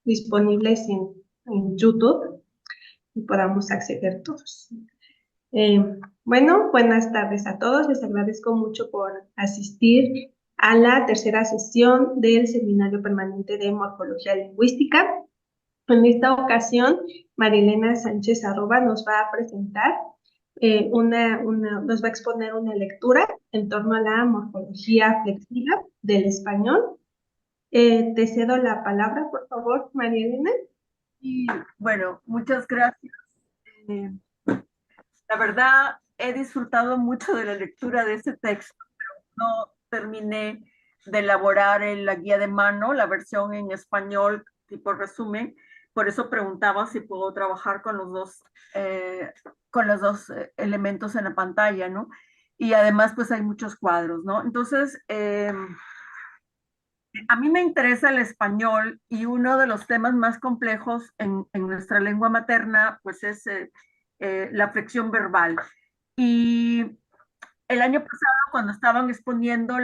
disponibles en YouTube y podamos acceder todos. Eh, bueno, buenas tardes a todos. Les agradezco mucho por asistir a la tercera sesión del Seminario Permanente de Morfología Lingüística. En esta ocasión, Marilena Sánchez Arroba nos va a presentar, nos va a exponer una lectura en torno a la morfología flexiva del español. Te cedo la palabra, por favor, Marilena. Y bueno, muchas gracias. Eh, la verdad, he disfrutado mucho de la lectura de ese texto, pero no terminé de elaborar la guía de mano, la versión en español, tipo resumen. Por eso preguntaba si puedo trabajar con los dos elementos en la pantalla, ¿no? Y además, pues hay muchos cuadros, ¿no? Entonces, a mí me interesa el español y uno de los temas más complejos en nuestra lengua materna, pues es la flexión verbal. Y el año pasado, cuando estaban exponiendo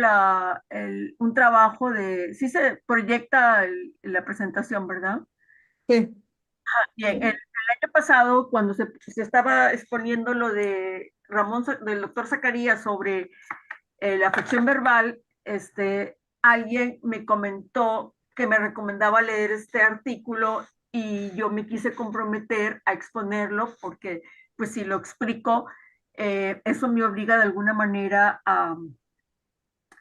un trabajo de, sí se proyecta la presentación, ¿verdad? Sí. Bien, el año pasado, cuando se estaba exponiendo lo de del doctor Zacarías sobre la afección verbal, alguien me comentó que me recomendaba leer este artículo y yo me quise comprometer a exponerlo porque, pues, si lo explico, eso me obliga de alguna manera a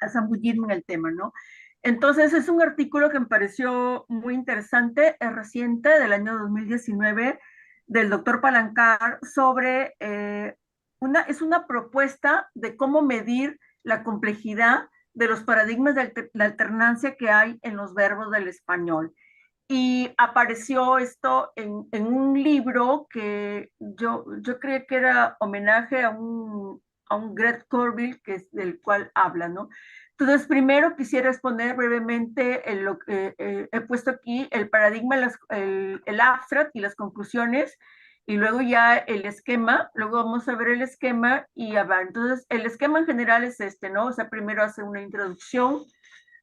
zambullirme en el tema, ¿no? Entonces, es un artículo que me pareció muy interesante, es reciente, del año 2019, del doctor Palancar, sobre es una propuesta de cómo medir la complejidad de los paradigmas de la alternancia que hay en los verbos del español. Y apareció esto en un libro que yo creía que era homenaje a un Greg Corbin, que es del cual habla, ¿no? Entonces, primero quisiera exponer brevemente lo que he puesto aquí, el paradigma, el abstract y las conclusiones, y luego ya el esquema, luego vamos a ver el esquema y hablar. Entonces, el esquema en general es este, ¿no? O sea, primero hace una introducción,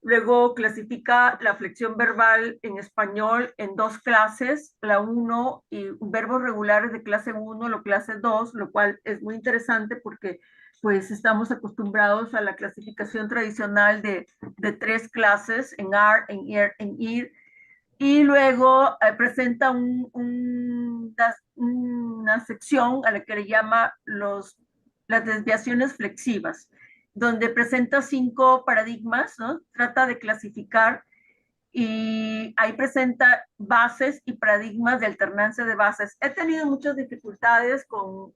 luego clasifica la flexión verbal en español en dos clases, la 1 y verbos regulares de clase 1, la clase 2, lo cual es muy interesante porque pues estamos acostumbrados a la clasificación tradicional de tres clases, en AR, en IR, en IR, y luego presenta una sección a la que le llama las desviaciones flexivas, donde presenta 5 paradigmas, ¿no? Trata de clasificar y ahí presenta bases y paradigmas de alternancia de bases. He tenido muchas dificultades con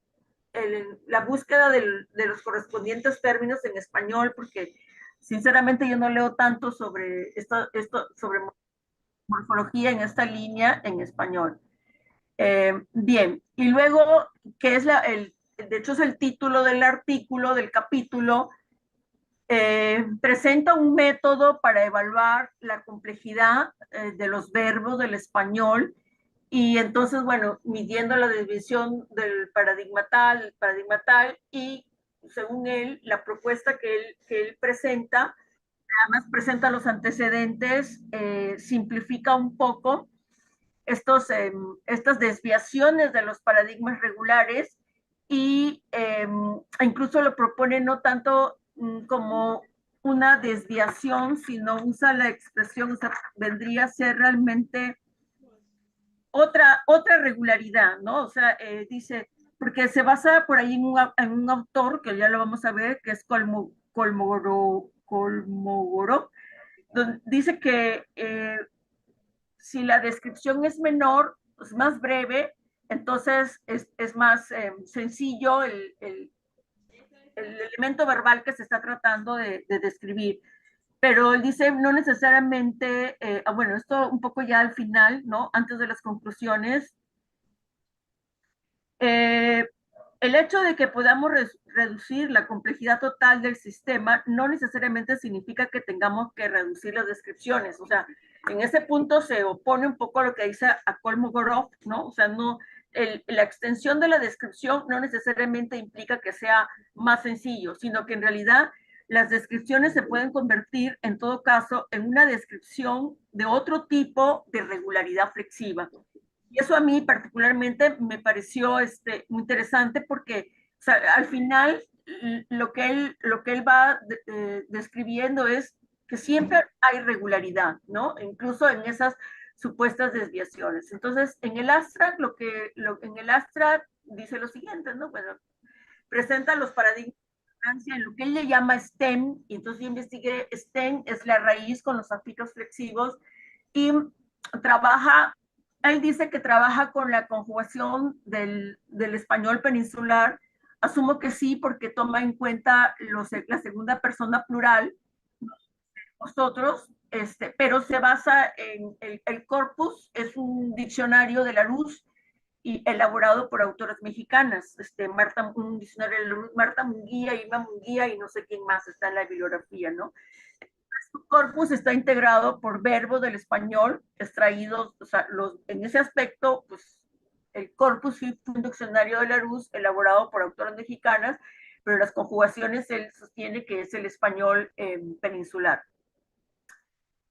la búsqueda de los correspondientes términos en español porque sinceramente yo no leo tanto sobre sobre morfología en esta línea en español. Bien, y luego, que es de hecho es el título del artículo, del capítulo, presenta un método para evaluar la complejidad de los verbos del español y entonces, bueno, midiendo la desviación del paradigma tal y según él, la propuesta que él presenta, además presenta los antecedentes, simplifica un poco estas desviaciones de los paradigmas regulares y incluso lo propone no tanto como una desviación, sino usa la expresión, o sea, vendría a ser realmente otra regularidad, ¿no? O sea, dice, porque se basa por ahí en un autor, que ya lo vamos a ver, que es Kolmogorov, donde dice que si la descripción es menor, es más breve, entonces es más sencillo el elemento verbal que se está tratando de describir. Pero él dice, no necesariamente, bueno, esto un poco ya al final, ¿no? Antes de las conclusiones, eh, el hecho de que podamos reducir la complejidad total del sistema no necesariamente significa que tengamos que reducir las descripciones. O sea, en ese punto se opone un poco a lo que dice a Kolmogorov, ¿no? O sea, no, la extensión de la descripción no necesariamente implica que sea más sencillo, sino que en realidad las descripciones se pueden convertir, en todo caso, en una descripción de otro tipo de regularidad flexiva. Y eso a mí particularmente me pareció muy interesante porque, o sea, al final lo que él va describiendo es que siempre hay regularidad, ¿no? Incluso en esas supuestas desviaciones. Entonces, en el abstract, en el abstract dice lo siguiente, ¿no? Bueno, presenta los paradigmas en lo que él le llama STEM, y entonces yo investigué, STEM es la raíz con los afijos flexivos, y trabaja, él dice que trabaja con la conjugación del español peninsular, asumo que sí, porque toma en cuenta la segunda persona plural, nosotros, pero se basa en el corpus, es un diccionario de la luz y elaborado por autoras mexicanas, un diccionario de la luz, Marta Munguía, Irma Munguía y no sé quién más está en la bibliografía, ¿no? Su corpus está integrado por verbos del español extraídos, o sea, en ese aspecto, pues el corpus fue un diccionario de la luz elaborado por autoras mexicanas, pero las conjugaciones él sostiene que es el español peninsular.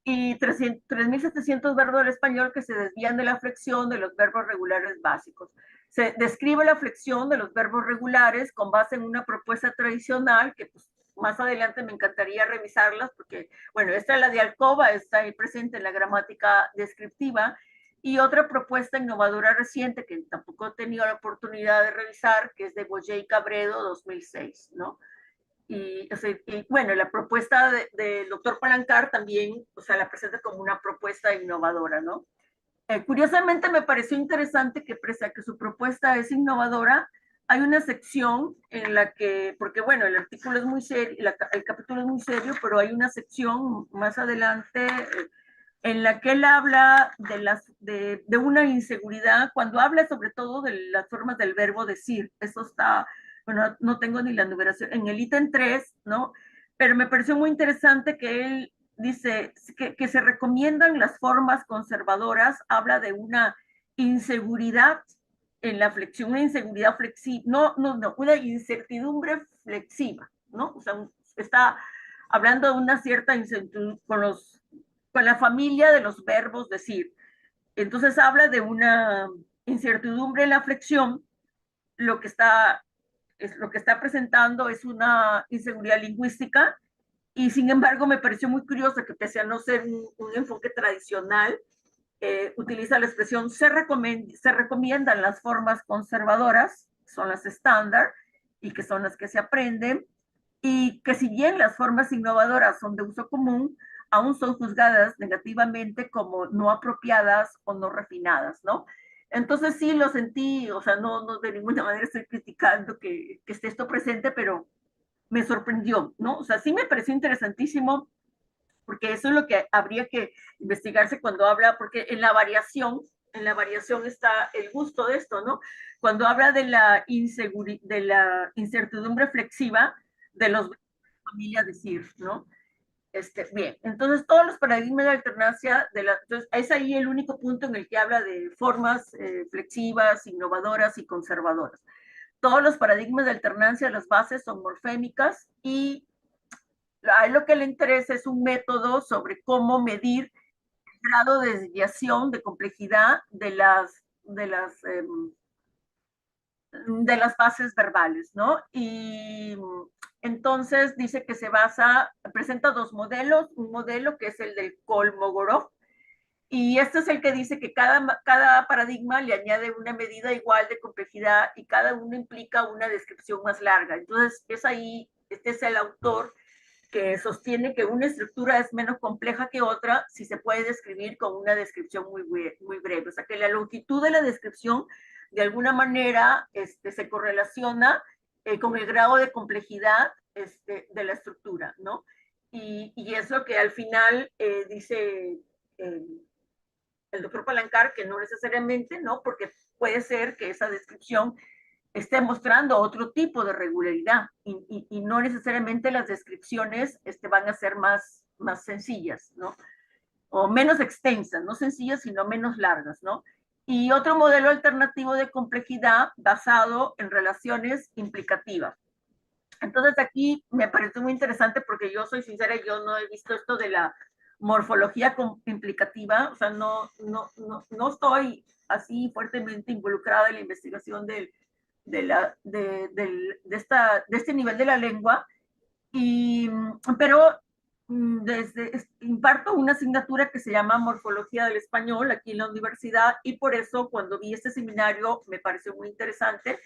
Y 3.700 verbos del español que se desvían de la flexión de los verbos regulares básicos. Se describe la flexión de los verbos regulares con base en una propuesta tradicional que pues, más adelante me encantaría revisarlas porque, bueno, esta es la de Alcoba, está ahí presente en la gramática descriptiva, y otra propuesta innovadora reciente que tampoco he tenido la oportunidad de revisar, que es de Boyer y Cabredo, 2006, ¿no? Y, o sea, y, bueno, la propuesta del doctor Palancar también, o sea, la presenta como una propuesta innovadora, ¿no? Curiosamente me pareció interesante que pese a que su propuesta es innovadora, hay una sección en la que, porque bueno, el artículo es muy serio, el capítulo es muy serio, pero hay una sección más adelante en la que él habla de una inseguridad, cuando habla sobre todo de las formas del verbo decir. Eso está, bueno, no tengo ni la numeración, en el ítem 3, ¿no? Pero me pareció muy interesante que él dice que se recomiendan las formas conservadoras, habla de una inseguridad en la flexión, una inseguridad flexiva, no, una incertidumbre flexiva, ¿no? O sea, está hablando de una cierta incertidumbre con la familia de los verbos decir. Entonces habla de una incertidumbre en la flexión, lo que está, lo que está presentando es una inseguridad lingüística, y sin embargo me pareció muy curioso que pese a no ser un enfoque tradicional, utiliza la expresión se recomiendan las formas conservadoras, son las estándar, y que son las que se aprenden, y que si bien las formas innovadoras son de uso común, aún son juzgadas negativamente como no apropiadas o no refinadas, ¿no? Entonces sí lo sentí, o sea, no de ninguna manera estoy criticando que esté esto presente, pero me sorprendió, ¿no? O sea, sí me pareció interesantísimo, porque eso es lo que habría que investigarse cuando habla, porque en la variación está el gusto de esto, ¿no? Cuando habla de de la incertidumbre flexiva de los familia decir, ¿no? Bien, entonces todos los paradigmas de alternancia, entonces es ahí el único punto en el que habla de formas flexivas, innovadoras y conservadoras. Todos los paradigmas de alternancia, las bases son morfémicas, y a él lo que le interesa es un método sobre cómo medir el grado de desviación, de complejidad de las bases verbales, ¿no? Y entonces dice que presenta dos modelos, un modelo que es el del Kolmogorov, y este es el que dice que cada paradigma le añade una medida igual de complejidad y cada uno implica una descripción más larga. Entonces, este es el autor que sostiene que una estructura es menos compleja que otra si se puede describir con una descripción muy breve. O sea, que la longitud de la descripción de alguna manera se correlaciona con el grado de complejidad de la estructura, ¿no? Y es lo que al final dice el doctor Palancar, que no necesariamente, ¿no? Porque puede ser que esa descripción esté mostrando otro tipo de regularidad, y no necesariamente las descripciones van a ser más sencillas, ¿no? O menos extensas, no sencillas, sino menos largas, ¿no? Y otro modelo alternativo de complejidad basado en relaciones implicativas. Entonces aquí me pareció muy interesante porque yo soy sincera, yo no he visto esto de la morfología implicativa, o sea, no estoy así fuertemente involucrada en la investigación de este nivel de la lengua, pero imparto una asignatura que se llama Morfología del Español aquí en la universidad, y por eso cuando vi este seminario me pareció muy interesante,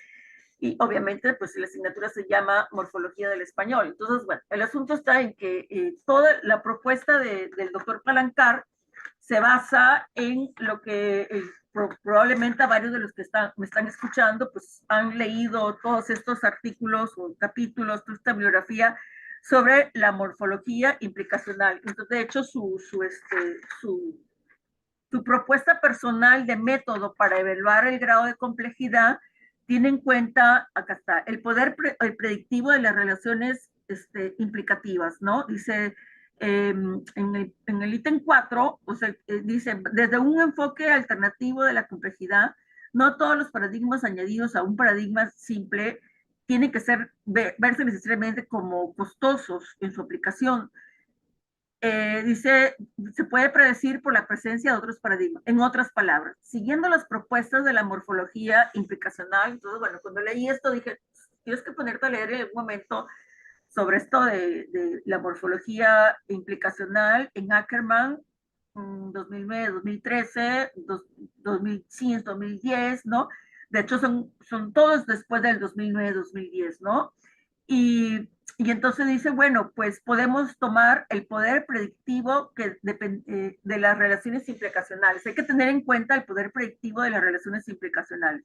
y obviamente pues la asignatura se llama Morfología del Español. Entonces, bueno, el asunto está en que toda la propuesta del doctor Palancar se basa en lo que probablemente a varios de los que me están escuchando pues han leído todos estos artículos o capítulos, toda esta bibliografía sobre la morfología implicacional. Entonces, de hecho, su propuesta personal de método para evaluar el grado de complejidad tiene en cuenta, acá está, el poder el predictivo de las relaciones implicativas, ¿no? Dice, en el ítem 4, o sea, dice, desde un enfoque alternativo de la complejidad, no todos los paradigmas añadidos a un paradigma simple tienen que verse necesariamente como costosos en su aplicación. Dice, se puede predecir por la presencia de otros paradigmas. En otras palabras, siguiendo las propuestas de la morfología implicacional. Entonces, bueno, cuando leí esto dije, tienes que ponerte a leer en algún momento sobre esto de la morfología implicacional en Ackermann, 2009, 2013, 2005, 2010, ¿no? De hecho, son todos después del 2009, 2010, ¿no? Y entonces dice, bueno, pues podemos tomar el poder predictivo que de las relaciones implicacionales. Hay que tener en cuenta el poder predictivo de las relaciones implicacionales.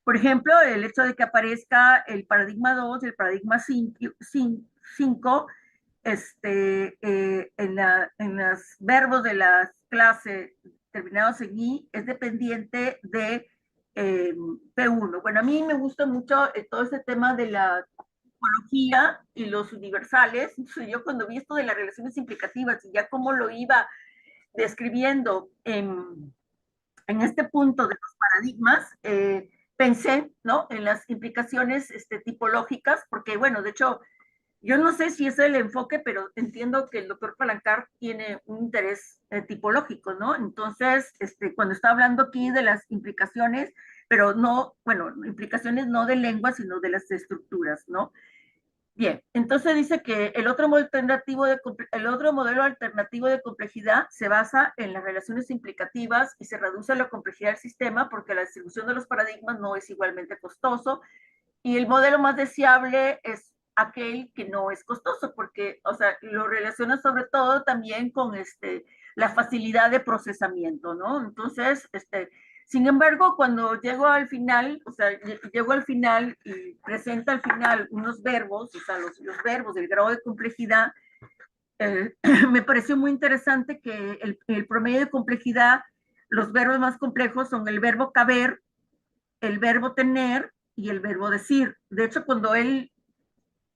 Por ejemplo, el hecho de que aparezca el paradigma 2 y el paradigma 5 en los verbos de las clases terminados en I es dependiente de P1. Bueno, a mí me gusta mucho todo este tema de la topología y los universales. Yo cuando vi esto de las relaciones implicativas y ya cómo lo iba describiendo en este punto de los paradigmas, pensé, ¿no?, en las implicaciones tipológicas, porque, bueno, de hecho, yo no sé si es el enfoque, pero entiendo que el doctor Palancar tiene un interés tipológico, ¿no? Entonces, cuando está hablando aquí de las implicaciones, pero no, bueno, implicaciones no de lengua, sino de las estructuras, ¿no? Bien, entonces dice que el otro modelo alternativo de complejidad se basa en las relaciones implicativas y se reduce la complejidad del sistema porque la distribución de los paradigmas no es igualmente costoso, y el modelo más deseable es aquel que no es costoso porque, o sea, lo relaciona sobre todo también con la facilidad de procesamiento, ¿no? Entonces, sin embargo, cuando llego al final, o sea, llego al final y presenta al final unos verbos, o sea, los verbos del grado de complejidad, me pareció muy interesante que el promedio de complejidad, los verbos más complejos son el verbo caber, el verbo tener y el verbo decir. De hecho, cuando él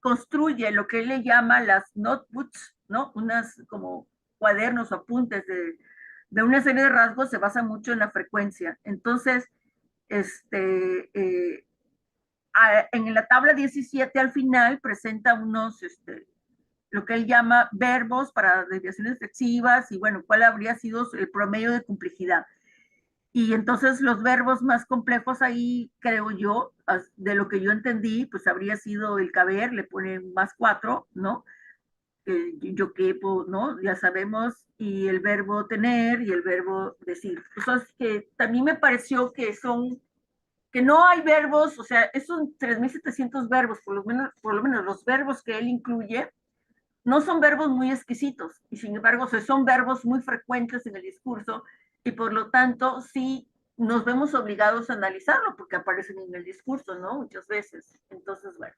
construye lo que él le llama las notebooks, ¿no? Unas como cuadernos o apuntes de una serie de rasgos, se basa mucho en la frecuencia. Entonces, en la tabla 17 al final presenta lo que él llama verbos para desviaciones flexivas y bueno, cuál habría sido el promedio de complejidad. Y entonces los verbos más complejos ahí, creo yo, de lo que yo entendí, pues habría sido el caber, le ponen más 4, ¿no? Yo quepo, ¿no? Ya sabemos, y el verbo tener y el verbo decir. Cosas que también me pareció que no hay verbos, o sea, esos 3.700 verbos, por lo menos los verbos que él incluye, no son verbos muy exquisitos, y sin embargo son verbos muy frecuentes en el discurso, y por lo tanto sí nos vemos obligados a analizarlo porque aparecen en el discurso, ¿no? Muchas veces. Entonces, bueno.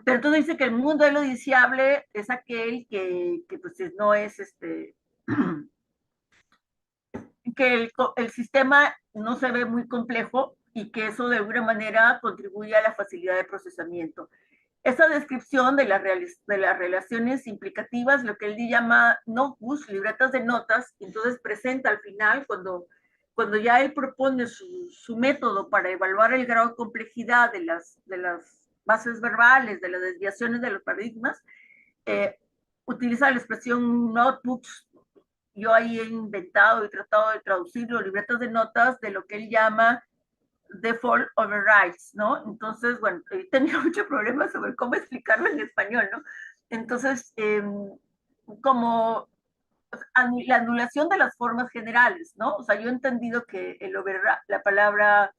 Pero tú dices que el modelo deseable es aquel que pues no es que el sistema no se ve muy complejo y que eso de alguna manera contribuye a la facilidad de procesamiento. Esa descripción de las relaciones implicativas, lo que él llama notebooks, libretas de notas, entonces presenta al final, cuando cuando ya él propone su método para evaluar el grado de complejidad de las bases verbales, de las desviaciones de los paradigmas, utiliza la expresión notebooks. Yo ahí he inventado y tratado de traducir los libretos de notas de lo que él llama default overrides, ¿no? Entonces, bueno, he tenido mucho problema sobre cómo explicarlo en español, ¿no? Entonces, como la anulación de las formas generales, ¿no? O sea, yo he entendido que la palabra,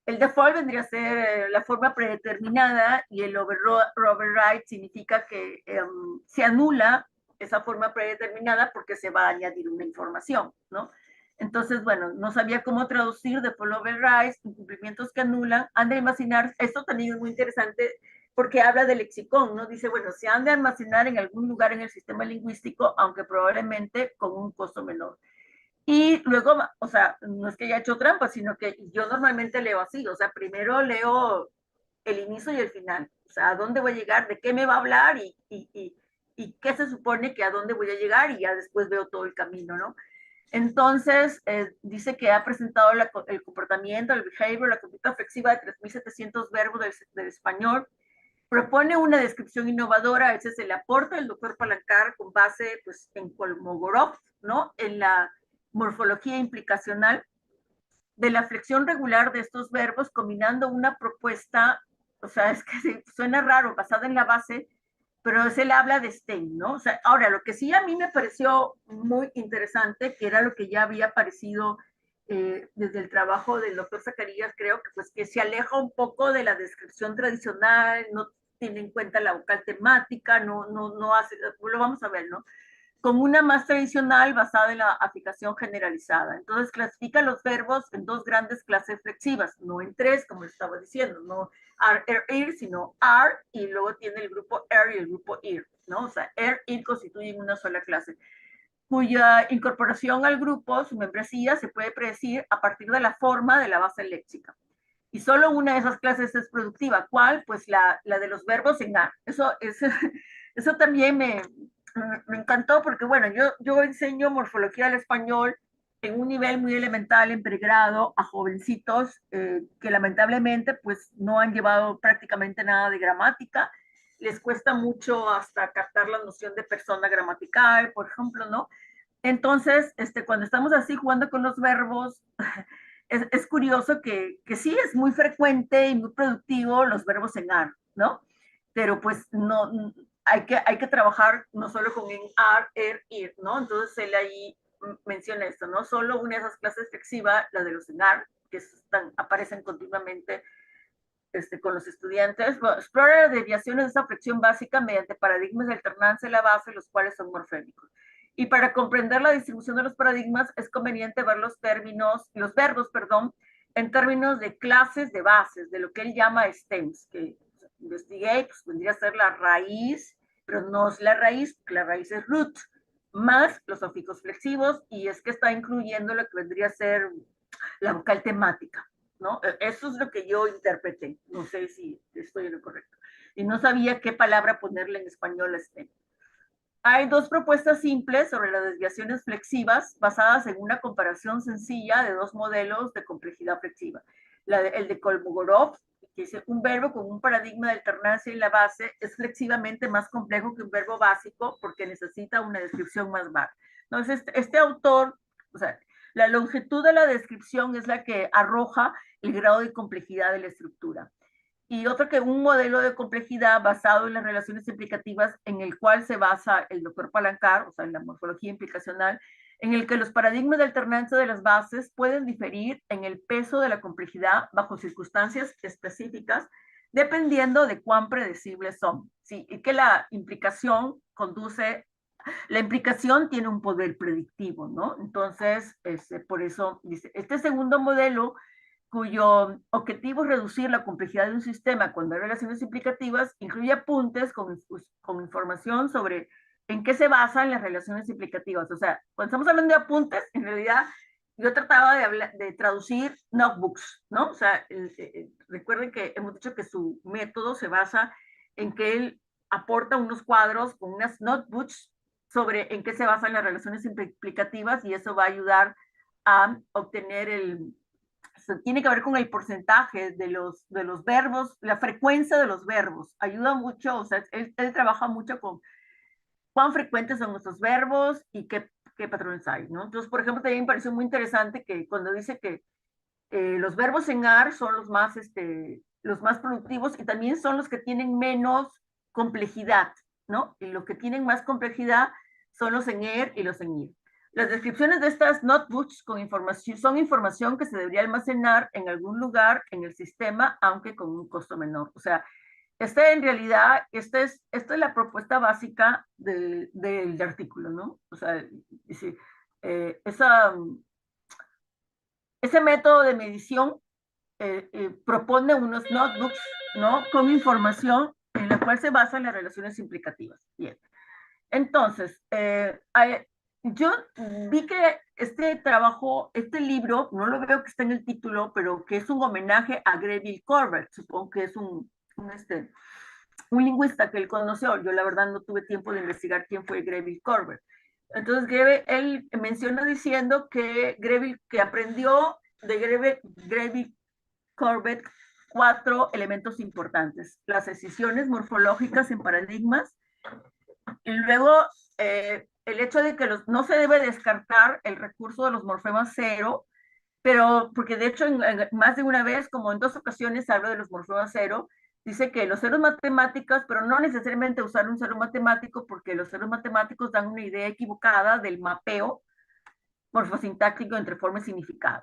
el default vendría a ser la forma predeterminada y el override significa que se anula esa forma predeterminada porque se va a añadir una información, ¿no? Entonces, bueno, no sabía cómo traducir default overrides, incumplimientos que anulan. Han de almacenar, esto también es muy interesante porque habla de lexicón, ¿no? Dice, bueno, se han de almacenar en algún lugar en el sistema lingüístico, aunque probablemente con un costo menor. Y luego, o sea, no es que haya hecho trampa, sino que yo normalmente leo así, o sea, primero leo el inicio y el final, o sea, a dónde voy a llegar, de qué me va a hablar y qué se supone que a dónde voy a llegar y ya después veo todo el camino, ¿no? Entonces, dice que ha presentado el comportamiento, el behavior, la conducta flexiva de 3.700 verbos del español. Propone una descripción innovadora, ese es el aporte del doctor Palancar con base pues, en Kolmogorov, ¿no? En la morfología implicacional de la flexión regular de estos verbos, combinando una propuesta, o sea, es que suena raro, basada en la base, pero él habla de Stein, ¿no? O sea, ahora, lo que sí a mí me pareció muy interesante, que era lo que ya había aparecido desde el trabajo del doctor Zacarías, creo que pues que se aleja un poco de la descripción tradicional, no tiene en cuenta la vocal temática, no hace, lo vamos a ver, ¿no? Como una más tradicional basada en la aplicación generalizada. Entonces clasifica los verbos en dos grandes clases flexivas, no en tres, como estaba diciendo, no are, ir, sino are, y luego tiene el grupo er y el grupo ir, ¿no? O sea, er, ir constituyen una sola clase, cuya incorporación al grupo, su membresía, se puede predecir a partir de la forma de la base léxica. Y solo una de esas clases es productiva. ¿Cuál? Pues la de los verbos en ar. Eso también me encantó porque, bueno, yo enseño morfología del español en un nivel muy elemental, en pregrado, a jovencitos que lamentablemente pues no han llevado prácticamente nada de gramática. Les cuesta mucho hasta captar la noción de persona gramatical, por ejemplo, ¿no? Entonces, cuando estamos así jugando con los verbos, es curioso que sí es muy frecuente y muy productivo los verbos en ar, ¿no? Pero pues no, hay que trabajar no solo con en ar, er, ir, ¿no? Entonces él ahí menciona esto, ¿no? Solo una de esas clases flexiva, la de los en ar, que aparecen continuamente con los estudiantes. Bueno, explora deviaciones de esa flexión básica mediante paradigmas de alternancia en la base, los cuales son morfémicos. Y para comprender la distribución de los paradigmas es conveniente ver los verbos, perdón, en términos de clases de bases, de lo que él llama stems, que investigué, pues vendría a ser la raíz, pero no es la raíz, la raíz es root, más los sufijos flexivos, y es que está incluyendo lo que vendría a ser la vocal temática, ¿no? Eso es lo que yo interpreté, no sé si estoy en lo correcto. Y no sabía qué palabra ponerle en español a este. Hay dos propuestas simples sobre las desviaciones flexivas basadas en una comparación sencilla de dos modelos de complejidad flexiva. El de Kolmogorov, que dice un verbo con un paradigma de alternancia en la base es flexivamente más complejo que un verbo básico porque necesita una descripción más vaga. Entonces, este autor, o sea, la longitud de la descripción es la que arroja el grado de complejidad de la estructura. Y otro que un modelo de complejidad basado en las relaciones implicativas en el cual se basa el doctor Palancar, o sea, en la morfología implicacional, en el que los paradigmas de alternancia de las bases pueden diferir en el peso de la complejidad bajo circunstancias específicas, dependiendo de cuán predecibles son. Sí, y que la implicación tiene un poder predictivo, ¿no? Entonces, por eso dice, este segundo modelo cuyo objetivo es reducir la complejidad de un sistema cuando hay relaciones implicativas, incluye apuntes con información sobre en qué se basan las relaciones implicativas. O sea, cuando estamos hablando de apuntes, en realidad yo trataba de traducir notebooks, ¿no? O sea, recuerden que hemos dicho que su método se basa en que él aporta unos cuadros con unas notebooks sobre en qué se basan las relaciones implicativas y eso va a ayudar a obtener tiene que ver con el porcentaje de los verbos, la frecuencia de los verbos. Ayuda mucho, o sea, él trabaja mucho con cuán frecuentes son nuestros verbos y qué patrones hay, ¿no? Entonces, por ejemplo, también me pareció muy interesante que cuando dice que los verbos en AR son los más productivos y también son los que tienen menos complejidad, ¿no? Y los que tienen más complejidad son los en ER y los en IR. Las descripciones de estas notebooks con información son información que se debería almacenar en algún lugar en el sistema, aunque con un costo menor. O sea, en realidad, esta es la propuesta básica del artículo, ¿no? O sea, dice, esa, ese método de medición propone unos notebooks, ¿no? Con información en la cual se basan las relaciones implicativas. Bien. Entonces, yo vi que este libro, no lo veo que está en el título, pero que es un homenaje a Greville Corbett, supongo que es un lingüista que él conoció. Yo la verdad no tuve tiempo de investigar quién fue Greville Corbett. Entonces, él menciona diciendo que aprendió de Greville Corbett 4 elementos importantes: las decisiones morfológicas en paradigmas, y luego el hecho de que no se debe descartar el recurso de los morfemas cero, pero porque de hecho más de una vez, como en 2 ocasiones hablo de los morfemas cero, dice que los ceros matemáticos, pero no necesariamente usar un cero matemático, porque los ceros matemáticos dan una idea equivocada del mapeo morfosintáctico entre forma y significado.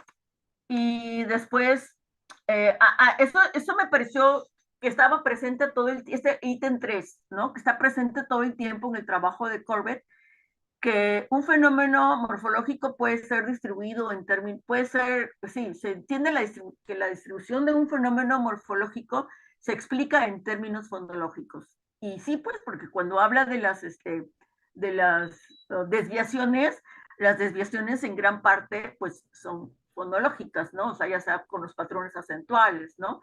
Y después, eso me pareció que estaba presente este ítem 3, ¿no? Que está presente todo el tiempo en el trabajo de Corbett, que un fenómeno morfológico puede ser distribuido en términos, puede ser, sí, se entiende que la distribución de un fenómeno morfológico se explica en términos fonológicos. Y sí, pues, porque cuando habla de desviaciones, las desviaciones en gran parte, pues, son fonológicas, ¿no? O sea, ya sea con los patrones acentuales, ¿no?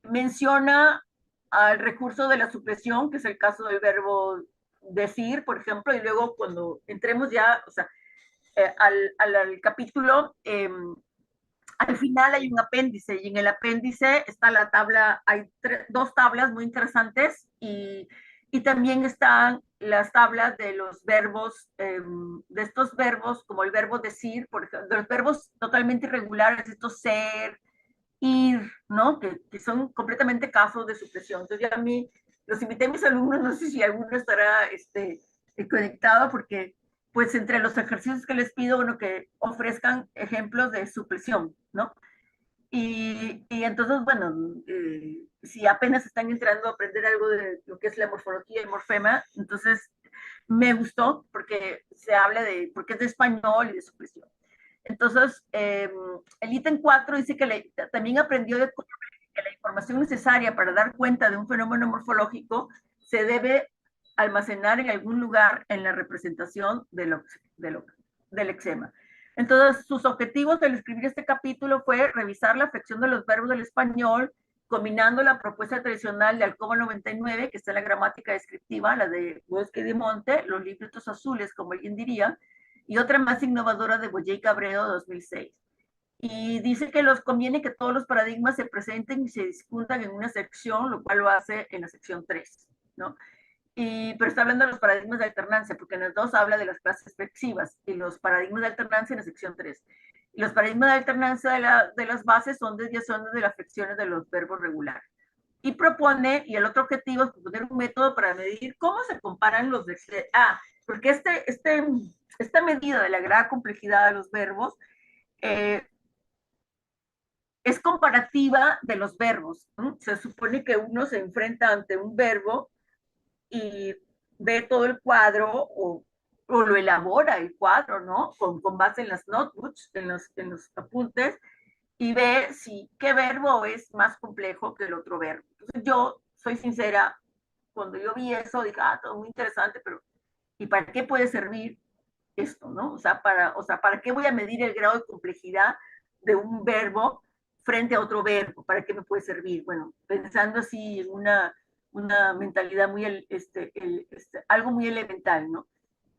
Menciona al recurso de la supresión, que es el caso del verbo decir, por ejemplo, y luego cuando entremos ya, o sea, al capítulo, al final hay un apéndice, y en el apéndice está la tabla, hay 2 tablas muy interesantes, y también están las tablas de los verbos, de estos verbos, como el verbo decir, por ejemplo, de los verbos totalmente irregulares, estos ser, ir, ¿no? Que son completamente casos de supresión. Entonces, ya a mí, los invité a mis alumnos, no sé si alguno estará conectado, porque pues entre los ejercicios que les pido, bueno, que ofrezcan ejemplos de supresión, ¿no? Y entonces, bueno, si apenas están entrando a aprender algo de lo que es la morfología y morfema, entonces me gustó porque se habla porque es de español y de supresión. Entonces, el ítem 4 dice que también aprendió que la información necesaria para dar cuenta de un fenómeno morfológico se debe almacenar en algún lugar en la representación del eczema. Entonces, sus objetivos al escribir este capítulo fue revisar la flexión de los verbos del español, combinando la propuesta tradicional de Alcoba 99, que está en la gramática descriptiva, la de Bosque de Monte, los libritos azules, como alguien diría, y otra más innovadora de Boyer y Cabrero, 2006. Y dice que conviene que todos los paradigmas se presenten y se discutan en una sección, lo cual lo hace en la sección 3, ¿no? Pero está hablando de los paradigmas de alternancia, porque en las 2 habla de las clases flexivas, y los paradigmas de alternancia en la sección 3. Y los paradigmas de alternancia de las bases son desviaciones de las flexiones de los verbos regulares. Y propone, y el otro objetivo es proponer un método para medir cómo se comparan los de... Porque esta medida de la gran complejidad de los verbos es comparativa de los verbos, ¿no? Se supone que uno se enfrenta ante un verbo y ve todo el cuadro, o lo elabora el cuadro, ¿no? Con base en las notebooks, en los apuntes, y ve qué verbo es más complejo que el otro verbo. Entonces, yo soy sincera, cuando yo vi eso, dije, todo muy interesante, pero ¿y para qué puede servir esto, no? ¿Para qué voy a medir el grado de complejidad de un verbo frente a otro verbo? ¿Para qué me puede servir? Bueno, pensando así en una mentalidad muy, algo muy elemental, ¿no?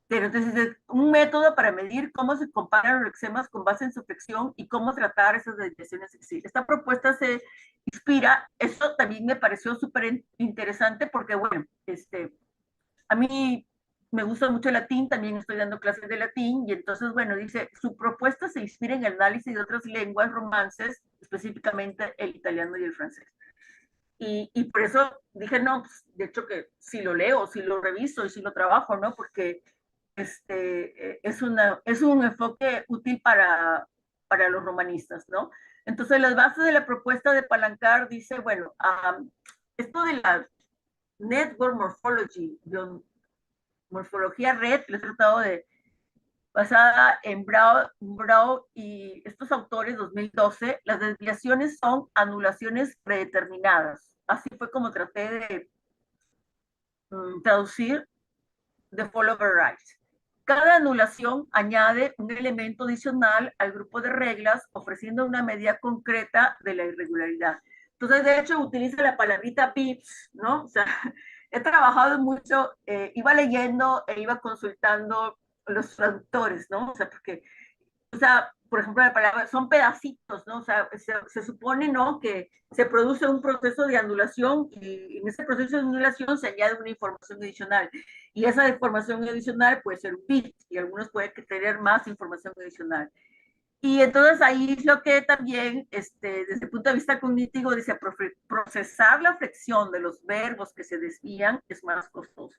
Pero entonces es un método para medir cómo se comparan los lexemas con base en su flexión y cómo tratar esas desviaciones exiliadas. Esta propuesta se inspira, eso también me pareció súper interesante porque, bueno, a mí me gusta mucho el latín, también estoy dando clases de latín, y entonces, bueno, dice, su propuesta se inspira en el análisis de otras lenguas romances, específicamente el italiano y el francés. Y por eso dije, no, pues, de hecho que si lo leo, si lo reviso y si lo trabajo, ¿no? Porque es un enfoque útil para los romanistas, ¿no? Entonces, las bases de la propuesta de Palancar dice, bueno, esto de la network morphology, morfología red, lo he tratado de, basada en Brown y estos autores 2012, las desviaciones son anulaciones predeterminadas. Así fue como traté de traducir The Follower Rights. Cada anulación añade un elemento adicional al grupo de reglas, ofreciendo una medida concreta de la irregularidad. Entonces, de hecho, utiliza la palabrita pips, ¿no? O sea, he trabajado mucho, iba leyendo e iba consultando los traductores, ¿no? O sea, porque o sea, por ejemplo, la palabra son pedacitos, ¿no? O sea, se supone, ¿no? Que se produce un proceso de anulación y en ese proceso de anulación se añade una información adicional. Y esa información adicional puede ser un bit y algunos pueden tener más información adicional. Y entonces ahí es lo que también, desde el punto de vista cognitivo, dice, procesar la flexión de los verbos que se desvían es más costoso.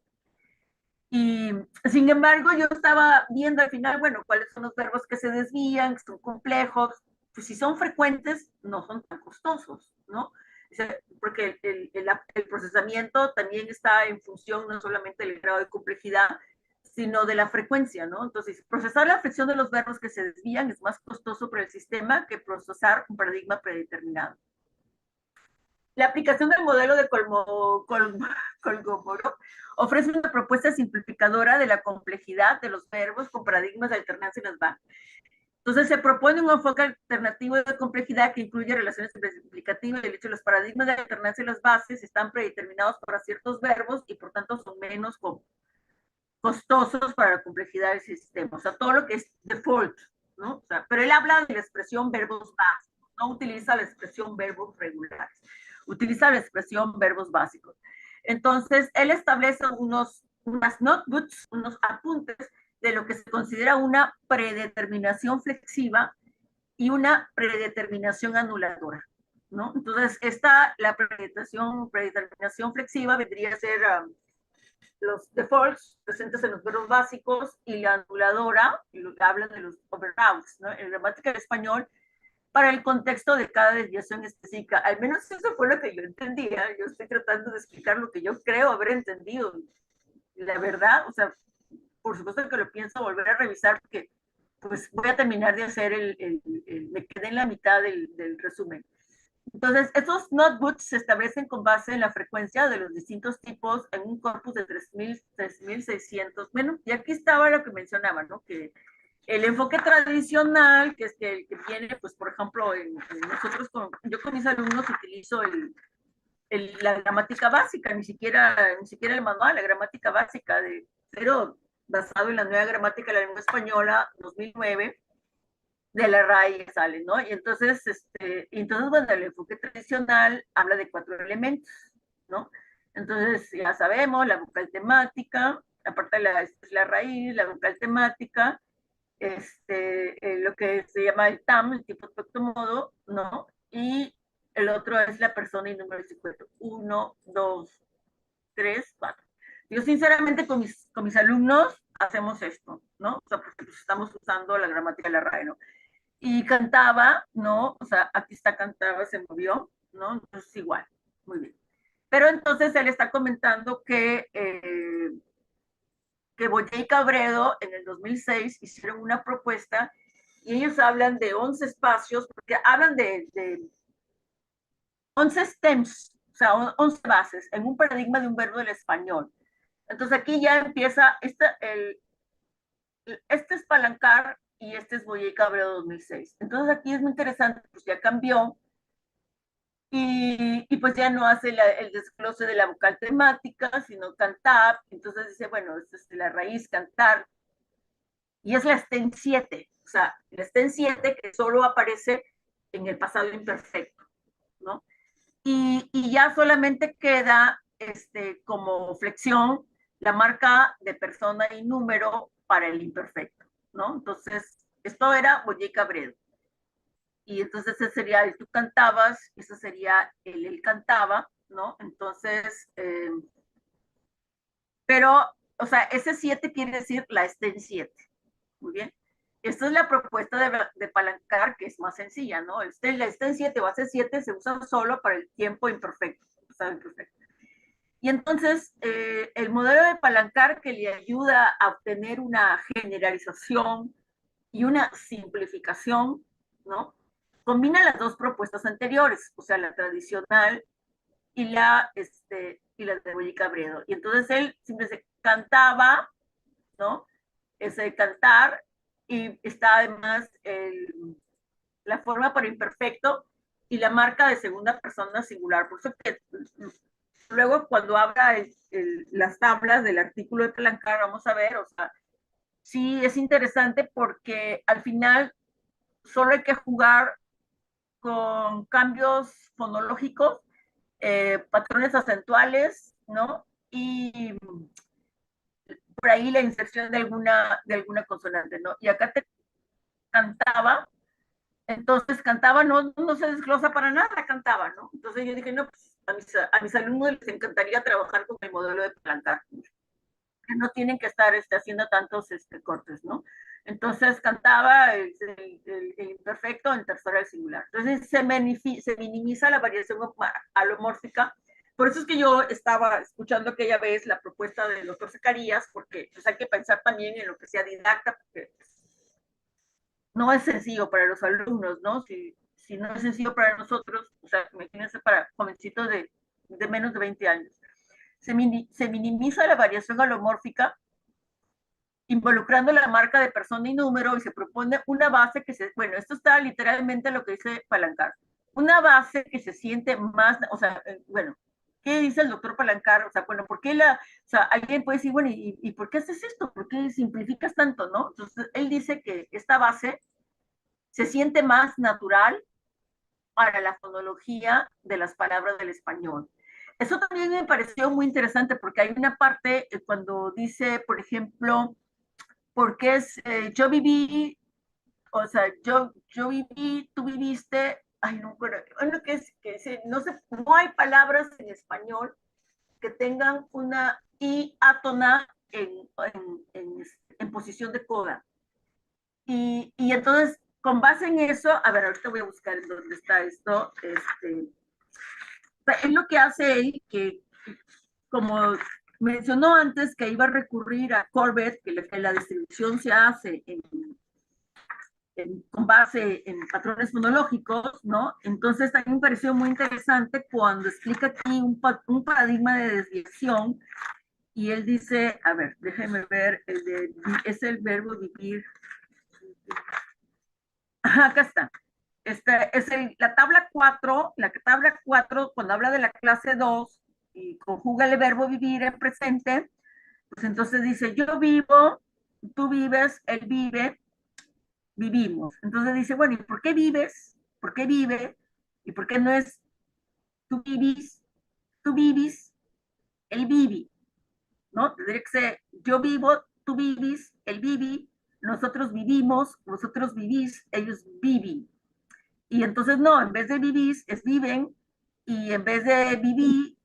Y sin embargo, yo estaba viendo al final, bueno, cuáles son los verbos que se desvían, que son complejos, pues si son frecuentes, no son tan costosos, ¿no? O sea, porque el procesamiento también está en función no solamente del grado de complejidad, sino de la frecuencia, ¿no? Entonces, procesar la flexión de los verbos que se desvían es más costoso para el sistema que procesar un paradigma predeterminado. La aplicación del modelo de Colmogoro ofrece una propuesta simplificadora de la complejidad de los verbos con paradigmas de alternancia en las bases. Entonces, se propone un enfoque alternativo de complejidad que incluye relaciones implicativas y el hecho de los paradigmas de alternancia en las bases están predeterminados para ciertos verbos y por tanto son menos costosos para la complejidad del sistema. O sea, todo lo que es default, ¿no? O sea, pero él habla de la expresión verbos básicos, no utiliza la expresión verbos regulares, utiliza la expresión verbos básicos. Entonces, él establece unas notebooks, unos apuntes de lo que se considera una predeterminación flexiva y una predeterminación anuladora, ¿no? Entonces, la predeterminación flexiva vendría a ser los defaults presentes en los verbos básicos y la anuladora, y lo que hablan de los overouts, ¿no? En gramática del español, para el contexto de cada desviación específica. Al menos eso fue lo que yo entendía. Yo estoy tratando de explicar lo que yo creo haber entendido. La verdad, o sea, por supuesto que lo pienso volver a revisar porque pues voy a terminar de hacer me quedé en la mitad del resumen. Entonces, estos notebooks se establecen con base en la frecuencia de los distintos tipos en un corpus de 3.600. Bueno, y aquí estaba lo que mencionaba, ¿no? Que el enfoque tradicional, que es el que viene, pues, por ejemplo, nosotros, yo con mis alumnos utilizo la gramática básica, ni siquiera el manual, la gramática básica, pero basado en la nueva gramática de la lengua española, 2009, de la RAI sale, ¿no? Y entonces, bueno, el enfoque tradicional habla de 4 elementos, ¿no? Entonces, ya sabemos, la vocal temática, aparte es la raíz, la vocal temática, lo que se llama el TAM, el tipo de modo, ¿no? Y el otro es la persona y número de secuestro. 1, 2, 3, 4. Yo sinceramente con mis alumnos hacemos esto, ¿no? O sea, porque pues, estamos usando la gramática de la RAE, ¿no? Y cantaba, ¿no? O sea, aquí está cantaba, se movió, ¿no? Entonces igual, muy bien. Pero entonces él está comentando que Boyer y Cabredo en el 2006 hicieron una propuesta y ellos hablan de 11 espacios, porque hablan de 11 stems, o sea, 11 bases en un paradigma de un verbo del español. Entonces aquí ya empieza, este es Palancar y este es Boyer y Cabredo 2006. Entonces aquí es muy interesante, pues ya cambió y pues ya no hace el desglose de la vocal temática, sino cantar. Entonces dice, bueno, esta es la raíz, cantar, y es la STEN 7, o sea, la STEN 7 que solo aparece en el pasado imperfecto, ¿no? Y ya solamente queda como flexión la marca de persona y número para el imperfecto, ¿no? Entonces, esto era Boyé Cabredo. Y entonces ese sería el tú cantabas, ese sería el él cantaba, ¿no? Entonces, pero, o sea, ese 7 quiere decir la STEN 7. Muy bien. Esta es la propuesta de Palancar, que es más sencilla, ¿no? La STEN 7 o base 7 se usa solo para el tiempo imperfecto. Imperfecto. Y entonces, el modelo de Palancar que le ayuda a obtener una generalización y una simplificación, ¿no? Combina las dos propuestas anteriores, o sea, la tradicional y la de Boy Cabredo. Y entonces él siempre se cantaba, ¿no? Ese cantar, y está además la forma para imperfecto y la marca de segunda persona singular. Por eso que luego cuando abra las tablas del artículo de Palancar, vamos a ver, o sea, sí es interesante porque al final solo hay que jugar con cambios fonológicos, patrones acentuales, ¿no? Y por ahí la inserción de alguna consonante, ¿no? Y acá te cantaba, entonces cantaba, no se desglosa para nada, cantaba, ¿no? Entonces yo dije, no, pues a mis alumnos les encantaría trabajar con el modelo de Palancar, que no tienen que estar haciendo tantos cortes, ¿no? Entonces cantaba el imperfecto en tercera del singular. Entonces se minimiza la variación alomórfica. Por eso es que yo estaba escuchando aquella vez la propuesta del doctor Zacarías, porque pues, hay que pensar también en lo que sea didacta, porque no es sencillo para los alumnos, ¿no? Si no es sencillo para nosotros, o sea, imagínense para jovencitos de menos de 20 años. Se minimiza la variación alomórfica involucrando la marca de persona y número y se propone una base que se, bueno, esto está literalmente lo que dice Palancar, una base que se siente más, o sea, bueno, ¿qué dice el doctor Palancar? O sea, bueno, ¿por qué o sea, alguien puede decir, bueno, ¿y por qué haces esto? ¿Por qué simplificas tanto, no? Entonces, él dice que esta base se siente más natural para la fonología de las palabras del español. Eso también me pareció muy interesante porque hay una parte cuando dice, por ejemplo, porque yo viví, o sea, yo viví, tú viviste, ay, no, bueno, no sé, no hay palabras en español que tengan una I átona en posición de coda. Y entonces, con base en eso, a ver, ahorita voy a buscar en dónde está esto, es lo que hace él, que como mencionó antes, que iba a recurrir a Corbett, que la distribución se hace con base en patrones fonológicos, ¿no? Entonces también me pareció muy interesante cuando explica aquí un paradigma de desviación y él dice, a ver, déjeme ver, es el verbo vivir. Acá está. Esta es la tabla 4, cuando habla de la clase 2 y conjuga el verbo vivir en presente, pues entonces dice, yo vivo, tú vives, él vive, vivimos. Entonces dice, bueno, ¿y por qué vives? ¿Por qué vive? ¿Y por qué no es tú vivis, él vivi? ¿No? Tendría que ser yo vivo, tú vivis, él vivi, nosotros vivimos, vosotros vivís, ellos viven. Y entonces no, en vez de vivís es viven, y en vez de viví,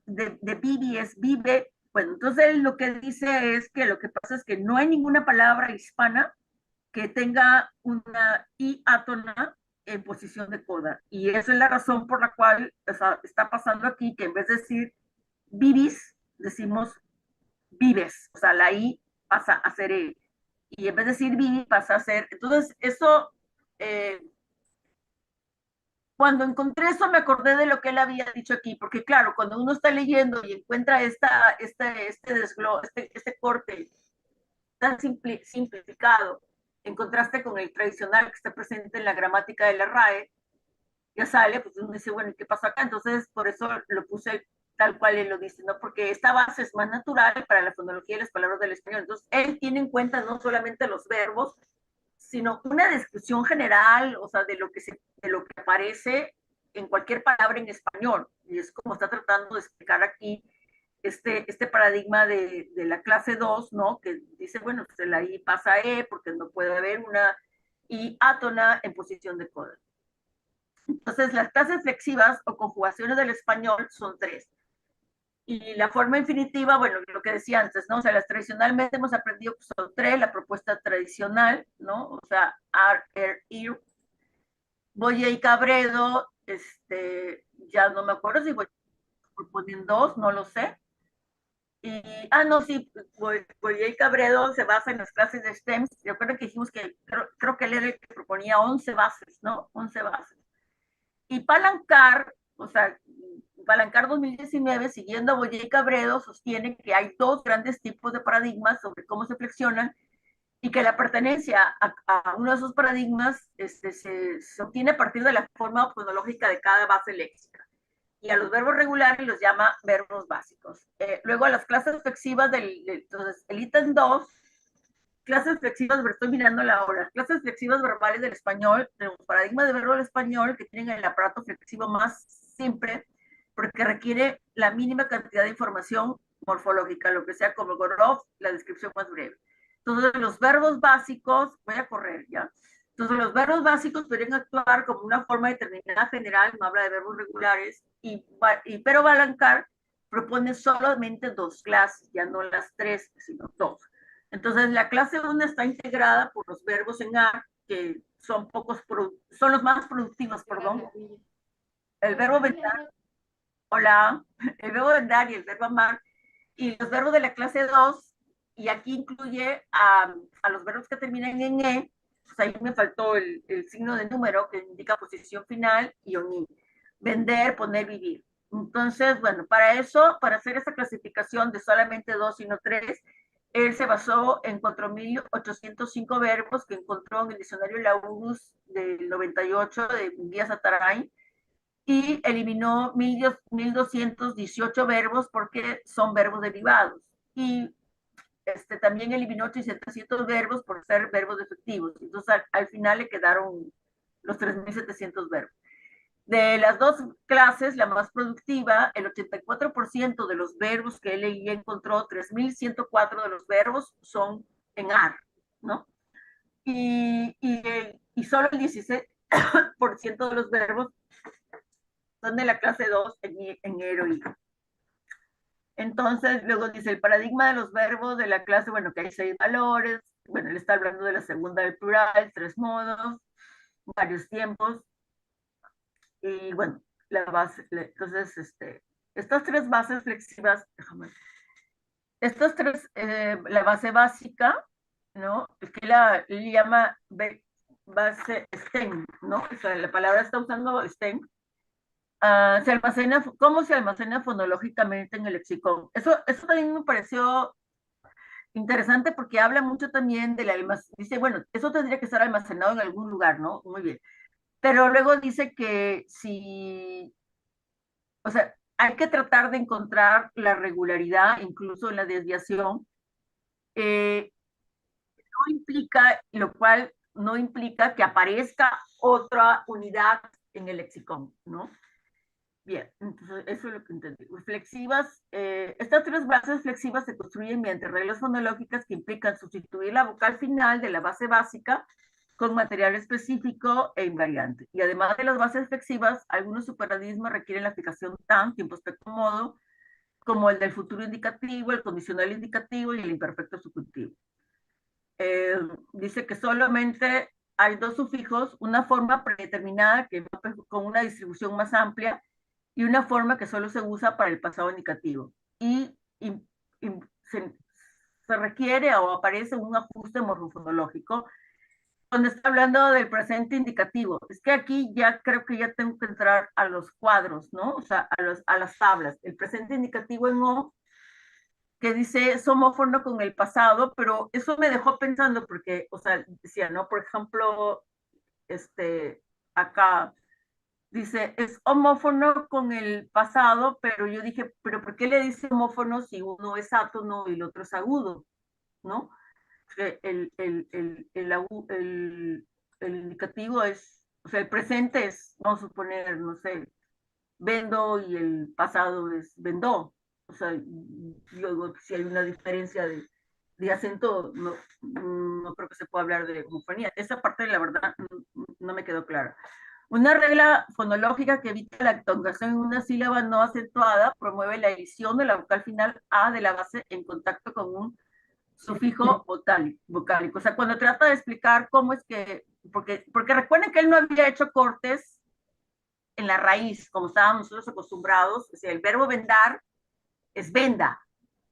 de vivi es vive. Bueno, entonces él lo que dice es que lo que pasa es que no hay ninguna palabra hispana que tenga una I átona en posición de coda. Y esa es la razón por la cual o sea, está pasando aquí, que en vez de decir vivis, decimos vives. O sea, la I pasa a ser E. Y en vez de decir vivi, pasa a ser... Entonces, eso... cuando encontré eso me acordé de lo que él había dicho aquí, porque claro, cuando uno está leyendo y encuentra este corte tan simplificado, en contraste con el tradicional que está presente en la gramática de la RAE, ya sale, pues uno dice, bueno, ¿y qué pasó acá? Entonces, por eso lo puse tal cual él lo dice, ¿no? Porque esta base es más natural para la fonología de las palabras del español. Entonces, él tiene en cuenta no solamente los verbos, sino una descripción general, o sea, de lo que aparece en cualquier palabra en español. Y es como está tratando de explicar aquí este paradigma de la clase 2, ¿no? Que dice, bueno, pues la I pasa a E porque no puede haber una I átona en posición de coda. Entonces, las clases flexivas o conjugaciones del español son tres. Y la forma infinitiva, bueno, lo que decía antes, ¿no? O sea, las tradicionalmente hemos aprendido que son tres, la propuesta tradicional, ¿no? O sea, ar, er, ir. Boye y Cabredo, ya no me acuerdo si proponen dos, no lo sé. Y, no, sí, Boye y Cabredo se basa en las clases de STEM. Yo creo que dijimos que, creo que él era el que proponía 11 bases, ¿no? 11 bases. Y Palancar, o sea, Palancar 2019, siguiendo a Boye y Cabredo, sostiene que hay dos grandes tipos de paradigmas sobre cómo se flexionan y que la pertenencia a uno de esos paradigmas se obtiene a partir de la forma fonológica de cada base léxica. Y a los verbos regulares los llama verbos básicos. Luego a las clases flexivas entonces, el ítem 2, clases flexivas, estoy mirando la hora, clases flexivas verbales del español, tenemos paradigma de verbo del español que tienen el aparato flexivo más simple, porque requiere la mínima cantidad de información morfológica, lo que sea como Gorov, la descripción más breve. Entonces, los verbos básicos, voy a correr ya. Entonces, los verbos básicos podrían actuar como una forma determinada general, no habla de verbos regulares, pero Balancar propone solamente dos clases, ya no las tres, sino dos. Entonces, la clase 1 está integrada por los verbos en A, que son son los más productivos, perdón. El verbo vendar, hola, el verbo vendar y el verbo amar, y los verbos de la clase 2, y aquí incluye a los verbos que terminan en E, pues ahí me faltó el signo de número que indica posición final y oni. Vender, poner, vivir. Entonces, bueno, para eso, para hacer esa clasificación de solamente dos y no tres, él se basó en 4.805 verbos que encontró en el diccionario Laurus del 98 de Díaz Ataray, y eliminó 1.218 verbos porque son verbos derivados. Y también eliminó 800 verbos por ser verbos efectivos. Entonces, al final le quedaron los 3.700 verbos. De las dos clases, la más productiva, el 84% de los verbos que él encontró, 3.104 de los verbos son en AR, ¿no? Y solo el 16% de los verbos son de la clase 2 en heroína. Entonces, luego dice el paradigma de los verbos de la clase, bueno, que hay 6 valores, bueno, él está hablando de la segunda del plural, 3 modos, varios tiempos, y bueno, la base, entonces, estas tres bases flexivas, déjame, estas tres, la base básica, ¿no? Es que él llama base STEM, ¿no? O sea, la palabra está usando STEM. ¿Cómo se almacena fonológicamente en el lexicón? Eso también me pareció interesante porque habla mucho también del almacén. Dice, bueno, eso tendría que estar almacenado en algún lugar, ¿no? Muy bien. Pero luego dice que si, o sea, hay que tratar de encontrar la regularidad, incluso en la desviación, no implica, lo cual no implica que aparezca otra unidad en el lexicón, ¿no? Bien, entonces eso es lo que entendí. Flexivas, estas tres bases flexivas se construyen mediante reglas fonológicas que implican sustituir la vocal final de la base básica con material específico e invariante. Y además de las bases flexivas, algunos superadigmas requieren la fijación tan, tiempo, aspecto, modo, como el del futuro indicativo, el condicional indicativo y el imperfecto subjuntivo. Dice que solamente hay dos sufijos, una forma predeterminada que va con una distribución más amplia y una forma que solo se usa para el pasado indicativo. Y se requiere o aparece un ajuste morfofonológico cuando está hablando del presente indicativo. Es que aquí ya creo que ya tengo que entrar a los cuadros, ¿no? O sea, a las tablas. El presente indicativo en O, que dice es homófono con el pasado, pero eso me dejó pensando porque, o sea, decía, ¿no? Por ejemplo, acá, Dice, es homófono con el pasado, pero yo dije, ¿pero por qué le dice homófono si uno es átono y el otro es agudo? ¿No? El indicativo es, o sea, el presente es, vamos a suponer, no sé, vendo y el pasado es vendó. O sea, luego si hay una diferencia de acento, no creo que se pueda hablar de homofonía. Esa parte, la verdad, no me quedó clara. Una regla fonológica que evita la actongación en una sílaba no acentuada promueve la edición de la vocal final A de la base en contacto con un sufijo vocálico. O sea, cuando trata de explicar cómo es que, porque recuerden que él no había hecho cortes en la raíz, como estábamos nosotros acostumbrados. O sea, el verbo vendar es venda,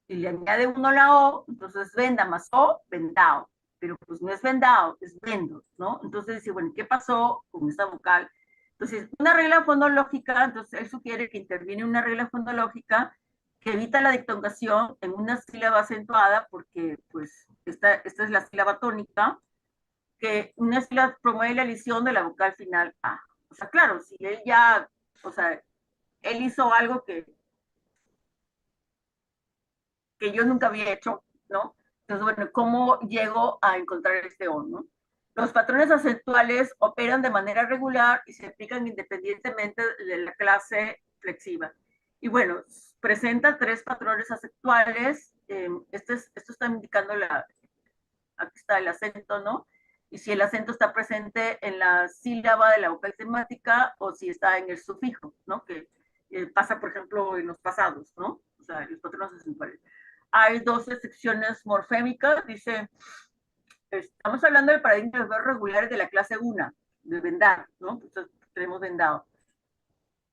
y le añade uno la O, entonces venda más O, vendao. Pero pues no es vendao, es vendo, ¿no? Entonces dice, bueno, ¿qué pasó con esta vocal? Entonces, una regla fonológica, entonces él sugiere que interviene una regla fonológica que evita la dictongación en una sílaba acentuada, porque pues esta es la sílaba tónica, que una sílaba promueve la elisión de la vocal final A. O sea, claro, si él ya, o sea, él hizo algo que yo nunca había hecho, ¿no? Entonces, bueno, ¿cómo llego a encontrar este O, no? Los patrones acentuales operan de manera regular y se aplican independientemente de la clase flexiva. Y bueno, presenta tres patrones acentuales. Esto está indicando aquí está el acento, ¿no? Y si el acento está presente en la sílaba de la vocal temática o si está en el sufijo, ¿no? Que pasa, por ejemplo, en los pasados, ¿no? O sea, los patrones acentuales. Hay dos excepciones morfémicas, dice, estamos hablando del paradigma de los verbos regulares de la clase 1, de vendar, ¿no? Entonces tenemos vendado.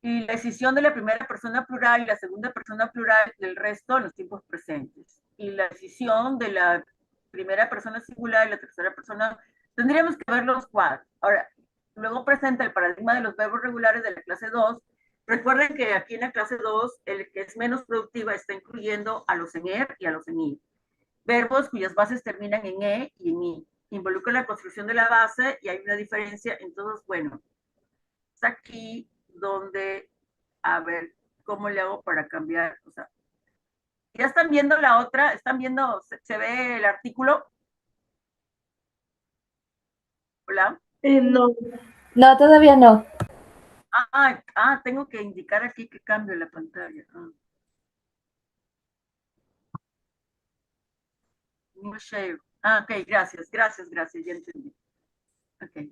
Y la decisión de la primera persona plural y la segunda persona plural del resto en los tiempos presentes. Y la decisión de la primera persona singular y la tercera persona, tendríamos que ver los cuadros. Ahora, luego presenta el paradigma de los verbos regulares de la clase 2. Recuerden que aquí en la clase 2, el que es menos productiva está incluyendo a los en ER y a los en I. Verbos cuyas bases terminan en E y en I. Involucra la construcción de la base y hay una diferencia. Entonces, bueno, es aquí donde, a ver, ¿cómo le hago para cambiar? O sea, ya están viendo la otra, están viendo, se ve el artículo. Hola. No. No, todavía no. Tengo que indicar aquí que cambio la pantalla. New share. Ok, gracias, ya entendí. Ok.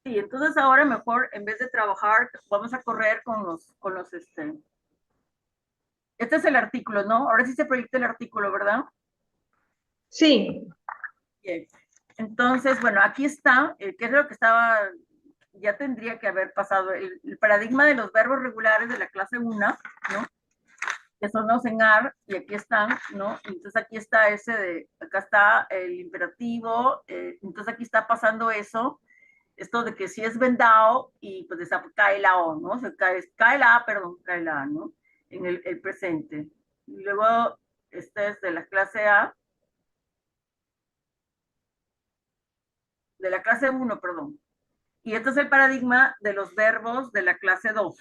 Sí, entonces ahora mejor, en vez de trabajar, vamos a correr este es el artículo, ¿no? Ahora sí se proyecta el artículo, ¿verdad? Sí. Bien. Entonces, bueno, aquí está, ¿qué es lo que estaba, ya tendría que haber pasado? El paradigma de los verbos regulares de la clase 1, ¿no? Que son los en AR, y aquí están, ¿no? Entonces aquí está acá está el imperativo, entonces aquí está pasando eso, esto de que si es vendado y pues cae la O, ¿no? O sea, cae la A, perdón, cae la A, ¿no? En el presente. Y luego, este es de la clase A, de la clase 1, perdón. Y este es el paradigma de los verbos de la clase 2.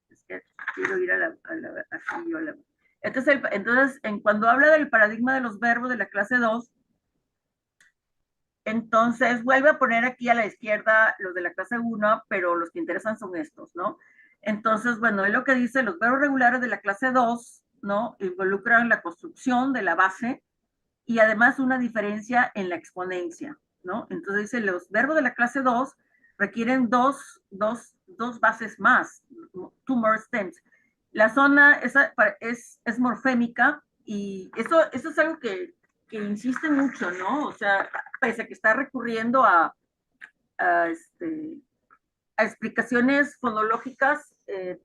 Es que quiero ir entonces, cuando habla del paradigma de los verbos de la clase 2, entonces vuelve a poner aquí a la izquierda los de la clase 1, pero los que interesan son estos, ¿no? Entonces, bueno, es lo que dice, los verbos regulares de la clase 2, ¿no? Involucran la construcción de la base y además una diferencia en la exponencia, ¿no? Entonces dice, los verbos de la clase 2 requieren dos bases más, two more stems. La zona es morfémica y eso es algo que insiste mucho, ¿no? O sea, pese a que está recurriendo a, a explicaciones fonológicas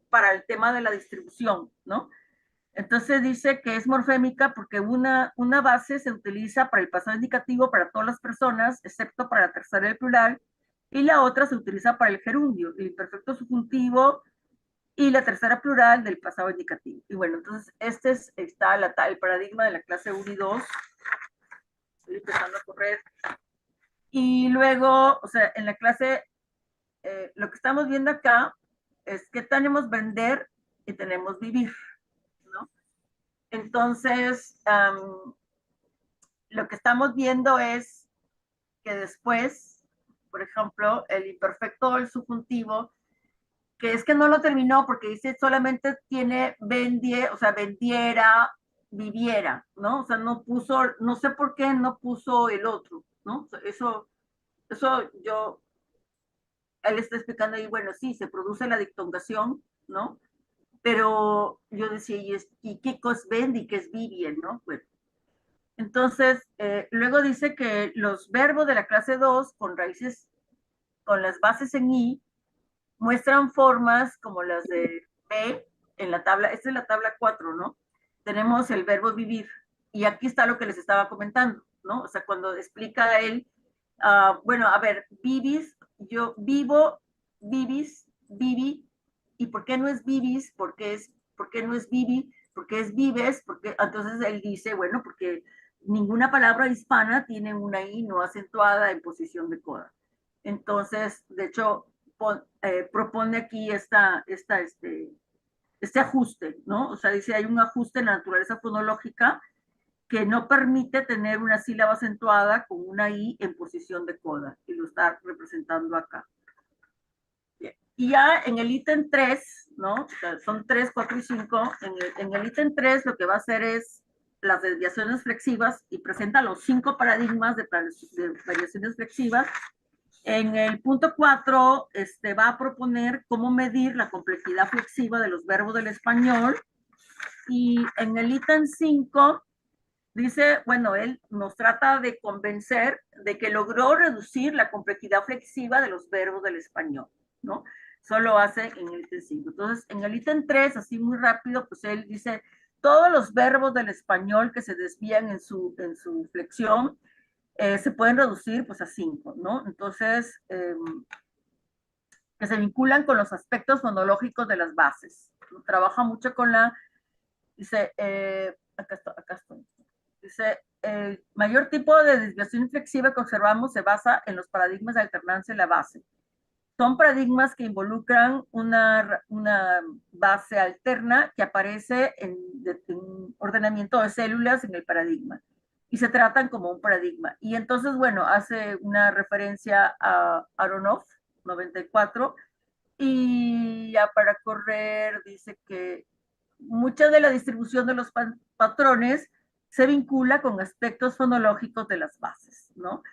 para el tema de la distribución, ¿no? Entonces dice que es morfémica porque una base se utiliza para el pasado indicativo para todas las personas, excepto para la tercera del plural, y la otra se utiliza para el gerundio, el imperfecto subjuntivo y la tercera plural del pasado indicativo. Y bueno, entonces está el paradigma de la clase 1 y 2. Estoy empezando a correr. Y luego, o sea, en la clase, lo que estamos viendo acá es que tenemos vender y tenemos vivir, ¿no? Entonces, lo que estamos viendo es que después, por ejemplo, el imperfecto o el subjuntivo, que es que no lo terminó porque dice solamente tiene vendie, o sea, vendiera, viviera, ¿no? O sea, no puso, no sé por qué no puso el otro, ¿no? Eso yo, él está explicando ahí, bueno, sí, se produce la dictongación, ¿no? Pero yo decía, ¿y qué es vendi y qué es vivien, no? Bueno, entonces, luego dice que los verbos de la clase 2 con raíces, con las bases en i, muestran formas como las de B en la tabla, esta es la tabla 4, ¿no? Tenemos el verbo vivir, y aquí está lo que les estaba comentando, ¿no? O sea, cuando explica él, bueno, a ver, vivis, yo vivo, vivis, vivi, ¿y por qué no es vivis? ¿Por qué no es vivi? ¿Por qué es vives? Porque entonces él dice, bueno, porque ninguna palabra hispana tiene una i no acentuada en posición de coda. Entonces, de hecho, propone aquí este ajuste, ¿no? O sea, dice, hay un ajuste en la naturaleza fonológica que no permite tener una sílaba acentuada con una i en posición de coda, y lo está representando acá. Bien. Y ya en el ítem 3, ¿no? O sea, son 3, 4 y 5. En el ítem 3 lo que va a hacer es las desviaciones flexivas y presenta los 5 paradigmas de variaciones flexivas. En el punto 4, va a proponer cómo medir la complejidad flexiva de los verbos del español. Y en el ítem 5, dice, bueno, él nos trata de convencer de que logró reducir la complejidad flexiva de los verbos del español, ¿no? Solo hace en el ítem 5. Entonces, en el ítem 3, así muy rápido, pues él dice, todos los verbos del español que se desvían en su flexión, se pueden reducir pues a 5, ¿no? Entonces, que se vinculan con los aspectos fonológicos de las bases. Trabaja mucho con dice, acá estoy. Dice, el mayor tipo de desviación flexiva que observamos se basa en los paradigmas de alternancia en la base. Son paradigmas que involucran una base alterna que aparece en ordenamiento de células en el paradigma y se tratan como un paradigma. Y entonces, bueno, hace una referencia a Aronoff, 94, y ya para correr dice que mucha de la distribución de los patrones se vincula con aspectos fonológicos de las bases, ¿no?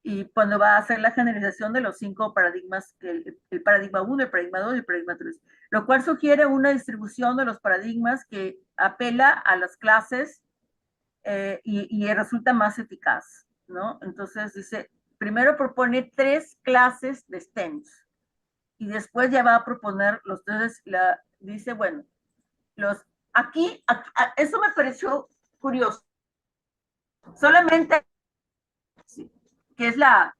Y cuando va a hacer la generalización de los 5 paradigmas, el paradigma 1, el paradigma 2 y el paradigma 3, lo cual sugiere una distribución de los paradigmas que apela a las clases y resulta más eficaz, ¿no? Entonces dice, primero propone 3 clases de stems y después ya va a proponer los 3, dice, bueno, aquí, eso me pareció curioso. Solamente que es la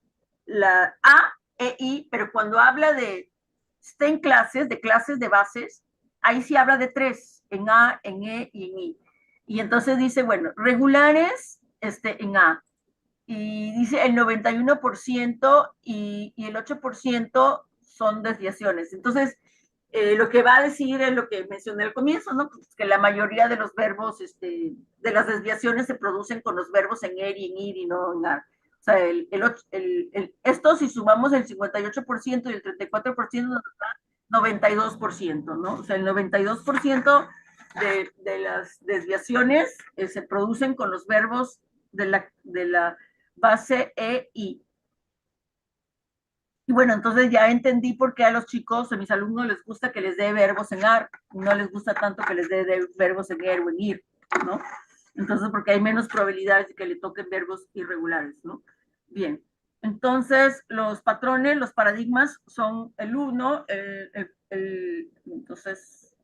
A e I, pero cuando habla de STEM clases, de clases de bases, ahí sí habla de 3, en A, en E y en I. Y entonces dice, bueno, regulares en A. Y dice el 91% y el 8% son desviaciones. Entonces, lo que va a decir es lo que mencioné al comienzo, ¿no? Pues que la mayoría de los verbos, de las desviaciones se producen con los verbos en er y en ir y no en ar. O sea, esto si sumamos el 58% y el 34% nos da 92%, ¿no? O sea, el 92% de las desviaciones se producen con los verbos de la base e, i. Y bueno, entonces ya entendí por qué a los chicos, a mis alumnos les gusta que les dé verbos en ar, no les gusta tanto que les dé verbos en er o en ir, ¿no? Entonces, porque hay menos probabilidades de que le toquen verbos irregulares, ¿no? Bien, entonces los patrones, los paradigmas son el 1, entonces,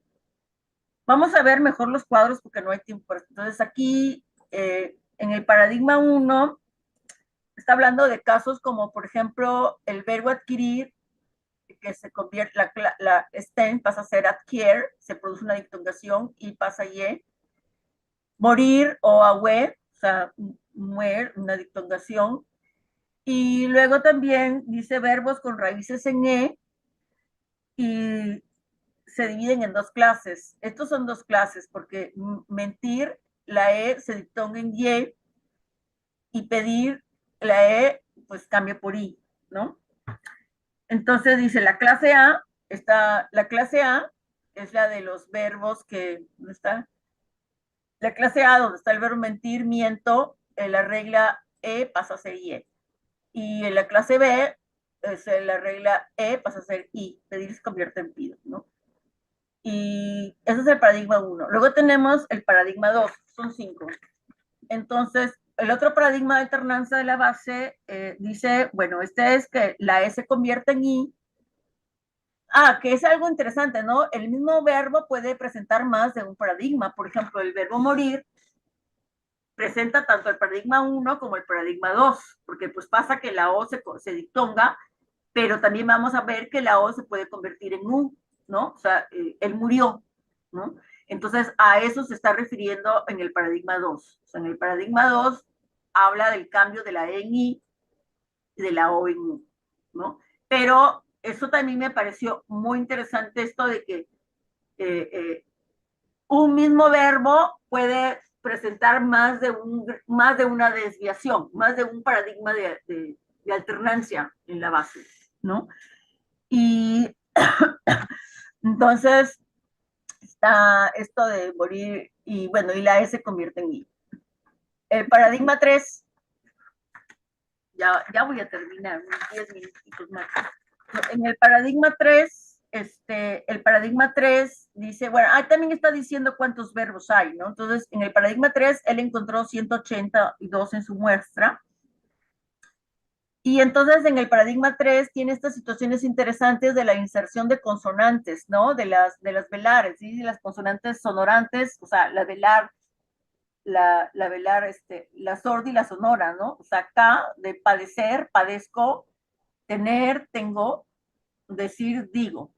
vamos a ver mejor los cuadros porque no hay tiempo. Entonces aquí, en el paradigma 1, está hablando de casos como, por ejemplo, el verbo adquirir, que se convierte, la STEM pasa a ser adquiere, se produce una dictongación y pasa a ye. Morir o ahue, o sea, muer, una dictongación. Y luego también dice verbos con raíces en E y se dividen en dos clases. Estos son dos clases porque mentir, la E se diptonga en Y y pedir, la E pues cambia por I, ¿no? Entonces dice la clase A es la de los verbos que, ¿dónde está? La clase A, donde está el verbo mentir, miento, la regla E pasa a ser Y. Y en la clase B, la regla E pasa a ser I, pedir se convierte en pido, ¿no? Y ese es el paradigma 1. Luego tenemos el paradigma 2, son 5. Entonces, el otro paradigma de alternanza de la base dice, bueno, este es que la E se convierte en I. Que es algo interesante, ¿no? El mismo verbo puede presentar más de un paradigma. Por ejemplo, el verbo morir presenta tanto el paradigma 1 como el paradigma 2, porque pues pasa que la O se dictonga, pero también vamos a ver que la O se puede convertir en U, ¿no? O sea, él murió, ¿no? Entonces, a eso se está refiriendo en el paradigma 2. O sea, en el paradigma 2 habla del cambio de la E en I y de la O en U, ¿no? Pero eso también me pareció muy interesante esto de que eh, eh, un mismo verbo puede presentar más de una desviación, más de un paradigma de alternancia en la base, ¿no? Y entonces está esto de morir y bueno, y la S se convierte en I. El paradigma 3, ya voy a terminar, unos 10 minutitos más. En el paradigma 3, el paradigma 3 dice, bueno, también está diciendo cuántos verbos hay, ¿no? Entonces, en el paradigma 3, él encontró 182 en su muestra. Y entonces en el paradigma 3 tiene estas situaciones interesantes de la inserción de consonantes, ¿no? De las velares, ¿sí? De las consonantes sonorantes, o sea, la velar, la velar, la sorda y la sonora, ¿no? O sea, acá de padecer, padezco, tener, tengo, decir, digo.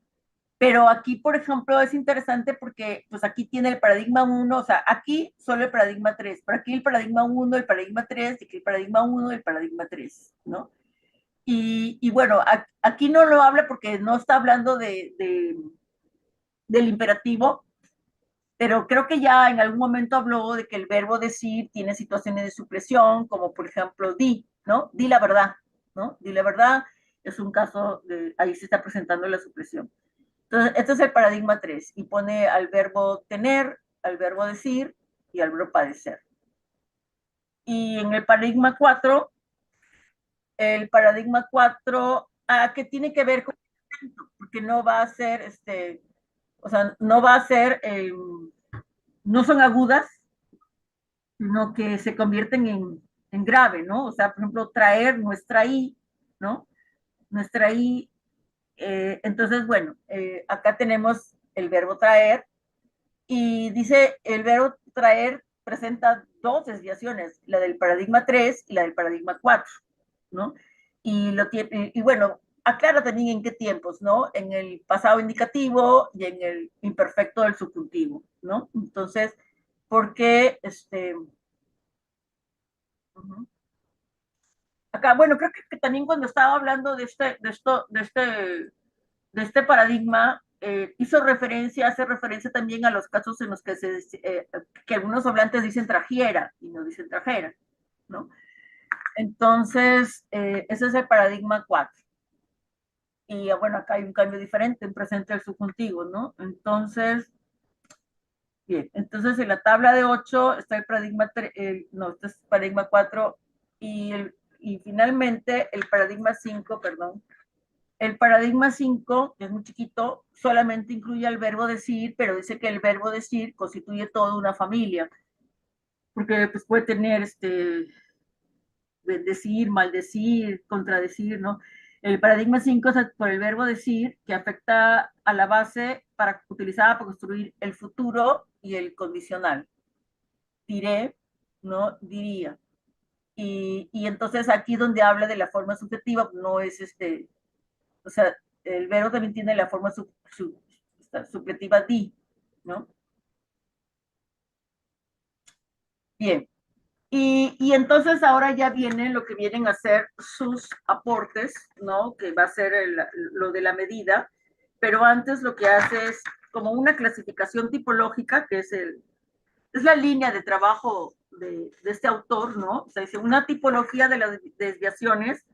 Pero aquí, por ejemplo, es interesante porque pues aquí tiene el paradigma 1, o sea, aquí solo el paradigma 3, pero aquí el paradigma 1, el paradigma 3, y aquí el paradigma 1, el paradigma 3, ¿no? Y bueno, aquí no lo habla porque no está hablando del imperativo, pero creo que ya en algún momento habló de que el verbo decir tiene situaciones de supresión, como por ejemplo di, ¿no? Di la verdad, ¿no? Di la verdad es un caso de, ahí se está presentando la supresión. Entonces, este es el paradigma 3 y pone al verbo tener, al verbo decir y al verbo padecer. Y en el paradigma 4 que tiene que ver con porque no va a ser, o sea, no va a ser, no son agudas, sino que se convierten en grave, ¿no? O sea, por ejemplo, traer nuestra I, ¿no? Nuestra I, entonces, bueno, acá tenemos el verbo traer y dice el verbo traer presenta dos desviaciones, la del paradigma 3 y la del paradigma 4, ¿no? Y bueno, aclara también en qué tiempos, ¿no? En el pasado indicativo y en el imperfecto del subjuntivo, ¿no? Entonces, ¿por qué acá, bueno, creo que también cuando estaba hablando de este paradigma, hace referencia también a los casos en los que algunos hablantes dicen trajera y no dicen trajera, ¿no? Entonces, ese es el paradigma 4. Y bueno, acá hay un cambio diferente en presente del subjuntivo, ¿no? Entonces, bien, entonces en la tabla de 8 está el paradigma 3, no, este es el paradigma 4 y finalmente el paradigma 5, perdón. El paradigma 5, que es muy chiquito, solamente incluye el verbo decir, pero dice que el verbo decir constituye toda una familia, porque pues, puede tener bendecir, maldecir, contradecir, ¿no? El paradigma 5 es por el verbo decir, que afecta a la base utilizada para construir el futuro y el condicional. Diré, no diría. Y entonces aquí donde habla de la forma subjetiva, no es o sea, el verbo también tiene la forma subjetiva di, ¿no? Bien, Y entonces ahora ya vienen lo que vienen a ser sus aportes, ¿no? Que va a ser lo de la medida, pero antes lo que hace es como una clasificación tipológica, que es la línea de trabajo de este autor, ¿no? O sea, dice una tipología de las desviaciones,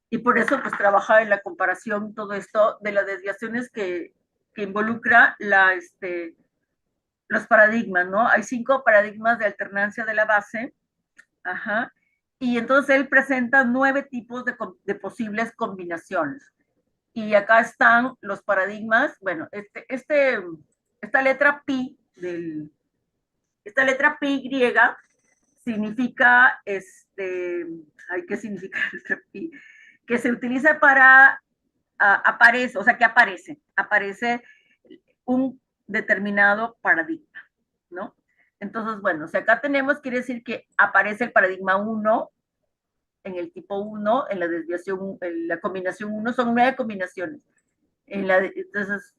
y por eso pues trabaja en la comparación, todo esto de las desviaciones que involucra los paradigmas, ¿no? Hay 5 paradigmas de alternancia de la base. Ajá. Y entonces él presenta 9 tipos de posibles combinaciones. Y acá están los paradigmas. Bueno, esta letra pi esta letra pi griega significa, ay, ¿qué significa la letra pi? Que se utiliza para, aparece, o sea, que aparece un determinado paradigma, ¿no? Entonces, bueno, si acá tenemos, quiere decir que aparece el paradigma 1 en el tipo 1, en la desviación, en la combinación 1, son 9 combinaciones. Entonces,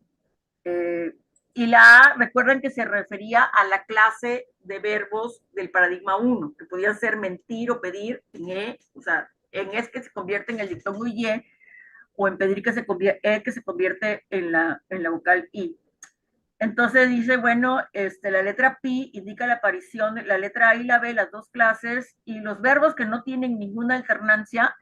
eh, y la A, recuerden que se refería a la clase de verbos del paradigma 1, que podían ser mentir o pedir en E, o sea, en es que se convierte en el diptongo Y, o en pedir que se convierte en la vocal I. Entonces dice, bueno, la letra pi indica la aparición de la letra A y la B, las dos clases, y los verbos que no tienen ninguna alternancia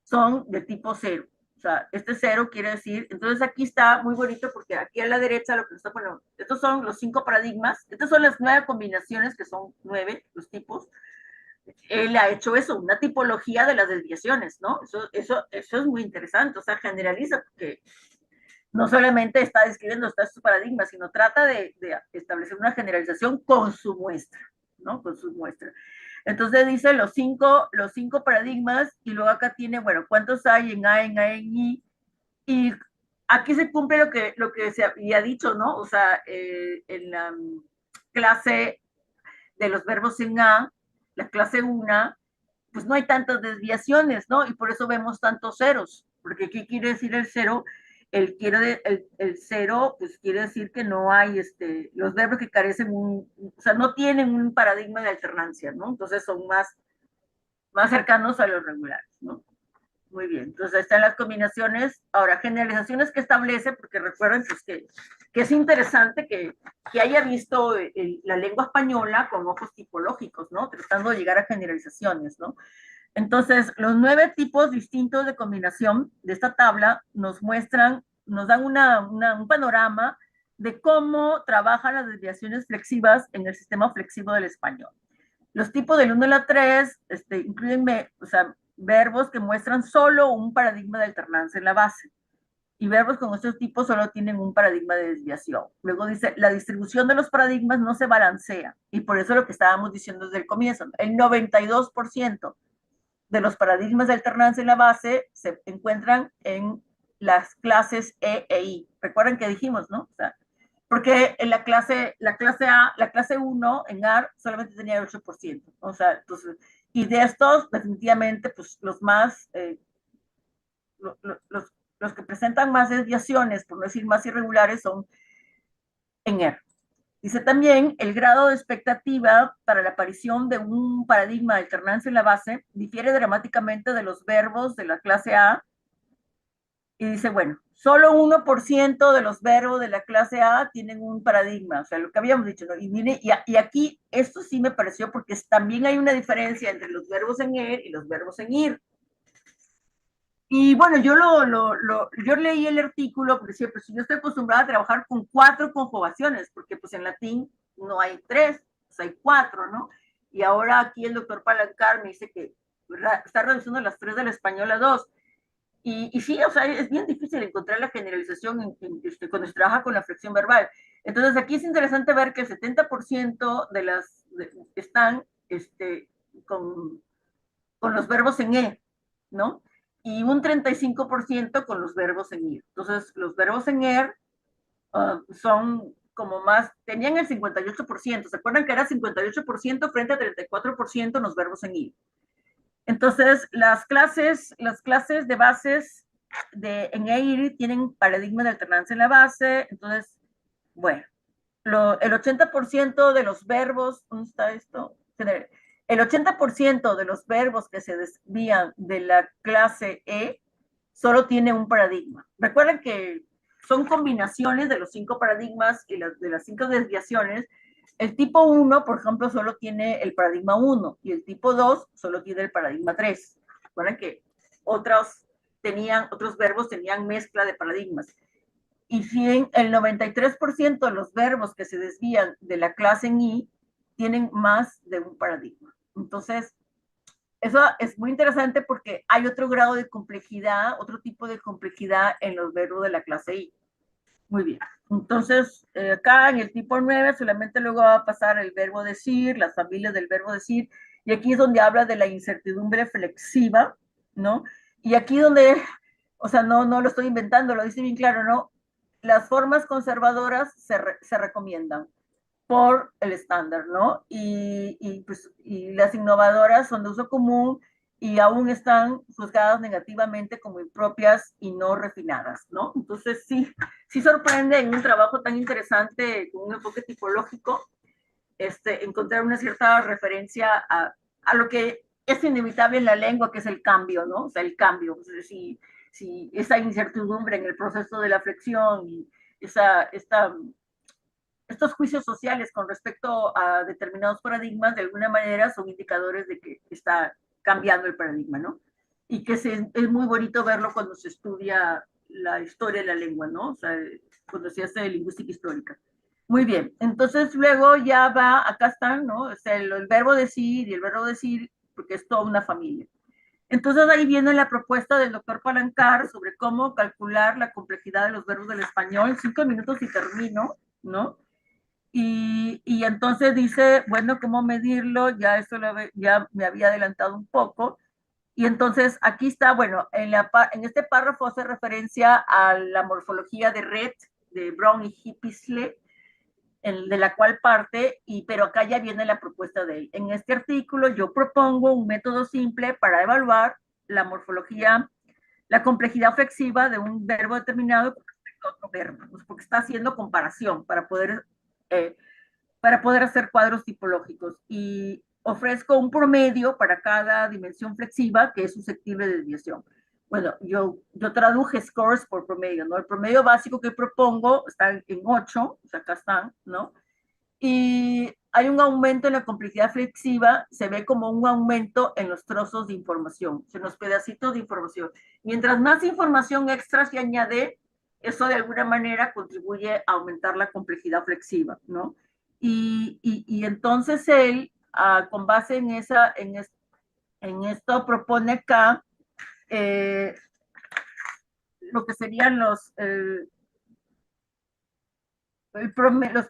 son de tipo cero. O sea, este cero quiere decir, entonces aquí está muy bonito porque aquí a la derecha lo que está poniendo, estos son los 5 paradigmas, estas son las 9 combinaciones, que son 9 los tipos. Él ha hecho eso, una tipología de las desviaciones, ¿no? Eso es muy interesante, o sea, generaliza, porque no solamente está describiendo estos paradigmas, sino trata de establecer una generalización con su muestra, ¿no? Con su muestra. Entonces dice los cinco paradigmas, y luego acá tiene, bueno, cuántos hay en A, en A, en I, y aquí se cumple lo que se había dicho, ¿no? O sea, en la clase de los verbos en A, la clase 1, pues no hay tantas desviaciones, ¿no? Y por eso vemos tantos ceros, porque ¿qué quiere decir el cero? El cero, pues quiere decir que no hay, los verbos que carecen o sea, no tienen un paradigma de alternancia, ¿no? Entonces son más cercanos a los regulares, ¿no? Muy bien, entonces están las combinaciones. Ahora, generalizaciones que establece, porque recuerden pues, que es interesante que haya visto la lengua española con ojos tipológicos, ¿no? Tratando de llegar a generalizaciones, ¿no? Entonces, los 9 tipos distintos de combinación de esta tabla nos muestran, nos dan un panorama de cómo trabajan las desviaciones flexivas en el sistema flexivo del español. Los tipos del 1 al 3 incluyen, o sea, verbos que muestran solo un paradigma de alternancia en la base, y verbos con estos tipos solo tienen un paradigma de desviación. Luego dice, la distribución de los paradigmas no se balancea, y por eso lo que estábamos diciendo desde el comienzo, el 92% de los paradigmas de alternancia en la base se encuentran en las clases E e I. Recuerden que dijimos, ¿no? O sea, porque en la clase A, la clase 1 en AR solamente tenía el 8%. O sea, entonces, y de estos, definitivamente, pues los más, los que presentan más desviaciones, por no decir más irregulares, son en R. Dice también, el grado de expectativa para la aparición de un paradigma de alternancia en la base difiere dramáticamente de los verbos de la clase A. Y dice, bueno, solo 1% de los verbos de la clase A tienen un paradigma, o sea, lo que habíamos dicho, ¿no? Y aquí esto sí me pareció, porque también hay una diferencia entre los verbos en er y los verbos en ir. Y bueno, yo leí el artículo porque siempre, si yo estoy acostumbrada a trabajar con 4 conjugaciones, porque pues en latín no hay 3, pues hay 4, ¿no? Y ahora aquí el doctor Palancar me dice que está reduciendo las 3 del español a 2. Y sí, o sea, es bien difícil encontrar la generalización cuando se trabaja con la flexión verbal. Entonces aquí es interesante ver que el 70% están con, con los verbos en E, ¿no? Y un 35% con los verbos en ir. Entonces, los verbos en er son como más, tenían el 58%, ¿se acuerdan que era 58% frente a 34% en los verbos en ir? Entonces, las clases de bases en EIR tienen paradigma de alternancia en la base. Entonces, bueno, el 80% de los verbos, ¿dónde está esto? el 80% de los verbos que se desvían de la clase E solo tiene un paradigma. Recuerden que son combinaciones de los 5 paradigmas y de las 5 desviaciones. El tipo 1, por ejemplo, solo tiene el paradigma 1 y el tipo 2 solo tiene el paradigma 3. Recuerden que otros verbos tenían mezcla de paradigmas. Y si el 93% de los verbos que se desvían de la clase en I tienen más de un paradigma. Entonces, eso es muy interesante porque hay otro grado de complejidad, otro tipo de complejidad en los verbos de la clase I. Muy bien. Entonces, acá en el tipo 9 solamente luego va a pasar el verbo decir, las familias del verbo decir, y aquí es donde habla de la incertidumbre flexiva, ¿no? Y aquí donde, o sea, no lo estoy inventando, lo dice bien claro, ¿no? Las formas conservadoras se recomiendan por el estándar, ¿no? Y las innovadoras son de uso común y aún están juzgadas negativamente como impropias y no refinadas, ¿no? Entonces sí sorprende en un trabajo tan interesante con un enfoque tipológico encontrar una cierta referencia a lo que es inevitable en la lengua, que es el cambio, ¿no? O sea, el cambio, o sea, si esa incertidumbre en el proceso de la flexión y estos juicios sociales con respecto a determinados paradigmas, de alguna manera son indicadores de que está cambiando el paradigma, ¿no? Y que es muy bonito verlo cuando se estudia la historia de la lengua, ¿no? O sea, cuando se hace lingüística histórica. Muy bien, entonces luego ya va, acá están, ¿no? O sea, el verbo decir y el verbo decir, porque es toda una familia. Entonces ahí viene la propuesta del doctor Palancar sobre cómo calcular la complejidad de los verbos del español. 5 minutos y termino, ¿no? Y entonces dice, bueno, ¿cómo medirlo? Ya esto ya me había adelantado un poco. Y entonces aquí está, bueno, en este párrafo hace referencia a la morfología de Red, de Brown y Hippisley, de la cual parte, pero acá ya viene la propuesta de él. En este artículo yo propongo un método simple para evaluar la morfología, la complejidad flexiva de un verbo determinado con respecto a otro verbo, pues porque está haciendo comparación para poder hacer cuadros tipológicos y ofrezco un promedio para cada dimensión flexiva que es susceptible de desviación. Bueno, yo traduje scores por promedio, ¿no? El promedio básico que propongo está en 8, o sea, acá están, ¿no? Y hay un aumento en la complejidad flexiva, se ve como un aumento en los trozos de información, en los pedacitos de información. Mientras más información extra se añade, eso de alguna manera contribuye a aumentar la complejidad flexiva, ¿no? Y entonces él, con base en esto, propone acá lo que serían los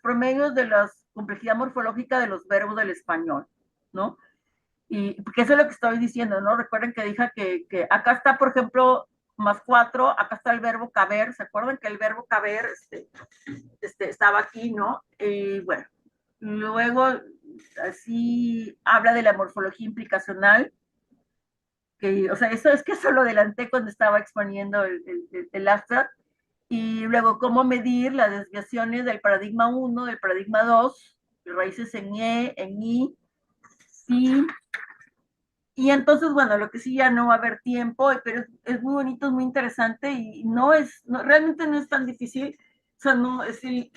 promedios de la complejidad morfológica de los verbos del español, ¿no? Y porque eso es lo que estoy diciendo, ¿no? Recuerden que dije que acá está, por ejemplo, +4, acá está el verbo caber, ¿se acuerdan que el verbo caber estaba aquí, ¿no? Y bueno, luego así habla de la morfología implicacional, que, o sea, eso lo adelanté cuando estaba exponiendo el abstract, y luego cómo medir las desviaciones del paradigma 1, del paradigma 2, raíces en E, en I, y entonces, bueno, lo que sí ya no va a haber tiempo, pero es muy bonito, es muy interesante y realmente no es tan difícil. O sea, no,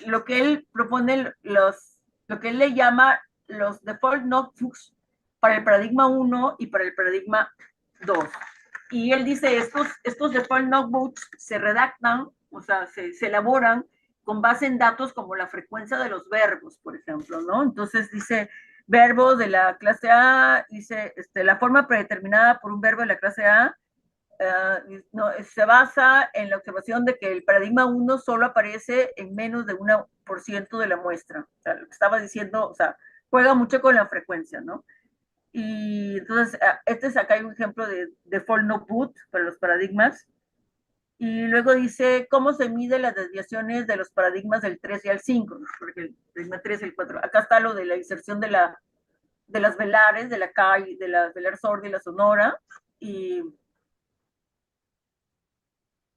lo que él propone, lo que él le llama los default notebooks para el paradigma 1 y para el paradigma 2. Y él dice, estos default notebooks se redactan, o sea, se elaboran con base en datos como la frecuencia de los verbos, por ejemplo, ¿no? Entonces dice, verbos de la clase A, dice, la forma predeterminada por un verbo de la clase A no, se basa en la observación de que el paradigma 1 solo aparece en menos de 1% de la muestra. O sea, lo que estaba diciendo, o sea, juega mucho con la frecuencia, ¿no? Y entonces, acá hay un ejemplo de default notebook para los paradigmas. Y luego dice cómo se mide las desviaciones de los paradigmas del 3 y al 5, porque el paradigma 3 y el 4. Acá está lo de la inserción de las velares, de la CAI, de la velar sorda y la sonora. Y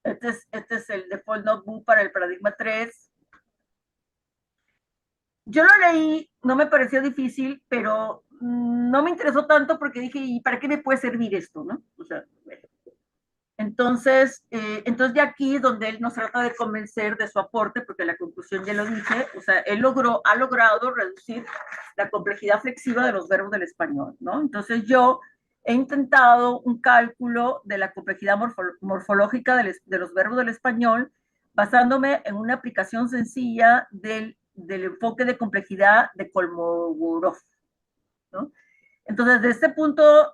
este es el default notebook para el paradigma 3. Yo lo leí, no me pareció difícil, pero no me interesó tanto porque dije, ¿y para qué me puede servir esto, no? O sea, bueno. Entonces ya aquí es donde él nos trata de convencer de su aporte, porque la conclusión ya lo dije, o sea, ha logrado reducir la complejidad flexiva de los verbos del español, ¿no? Entonces yo he intentado un cálculo de la complejidad morfológica de los verbos del español, basándome en una aplicación sencilla del enfoque de complejidad de Kolmogorov, ¿no? Entonces, de este punto,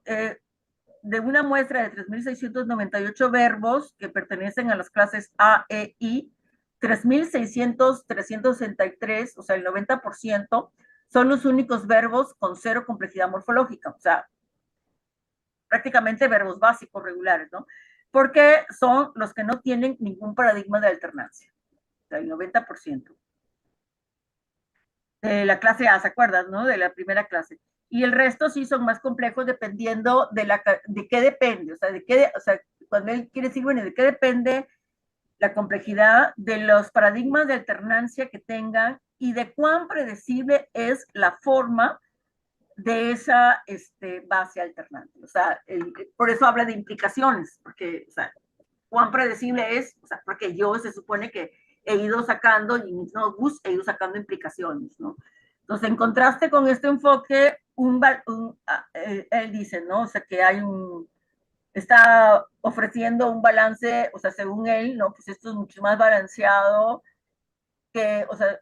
de una muestra de 3.698 verbos que pertenecen a las clases A, E, I, 3.663, o sea, el 90%, son los únicos verbos con cero complejidad morfológica, o sea, prácticamente verbos básicos regulares, ¿no? Porque son los que no tienen ningún paradigma de alternancia, o sea, el 90%. De la clase A, ¿se acuerdan, no? De la primera clase. Y el resto sí son más complejos dependiendo de qué depende, o sea, cuando él quiere decir, bueno, de qué depende la complejidad de los paradigmas de alternancia que tengan y de cuán predecible es la forma de esa base alternante. O sea, por eso habla de implicaciones, porque, o sea, cuán predecible es, o sea, porque yo se supone que he ido sacando, y no Gus, he ido sacando implicaciones, ¿no? Entonces, en contraste con este enfoque, él dice, ¿no? O sea, que está ofreciendo un balance, o sea, según él, ¿no? Pues esto es mucho más balanceado que, o sea,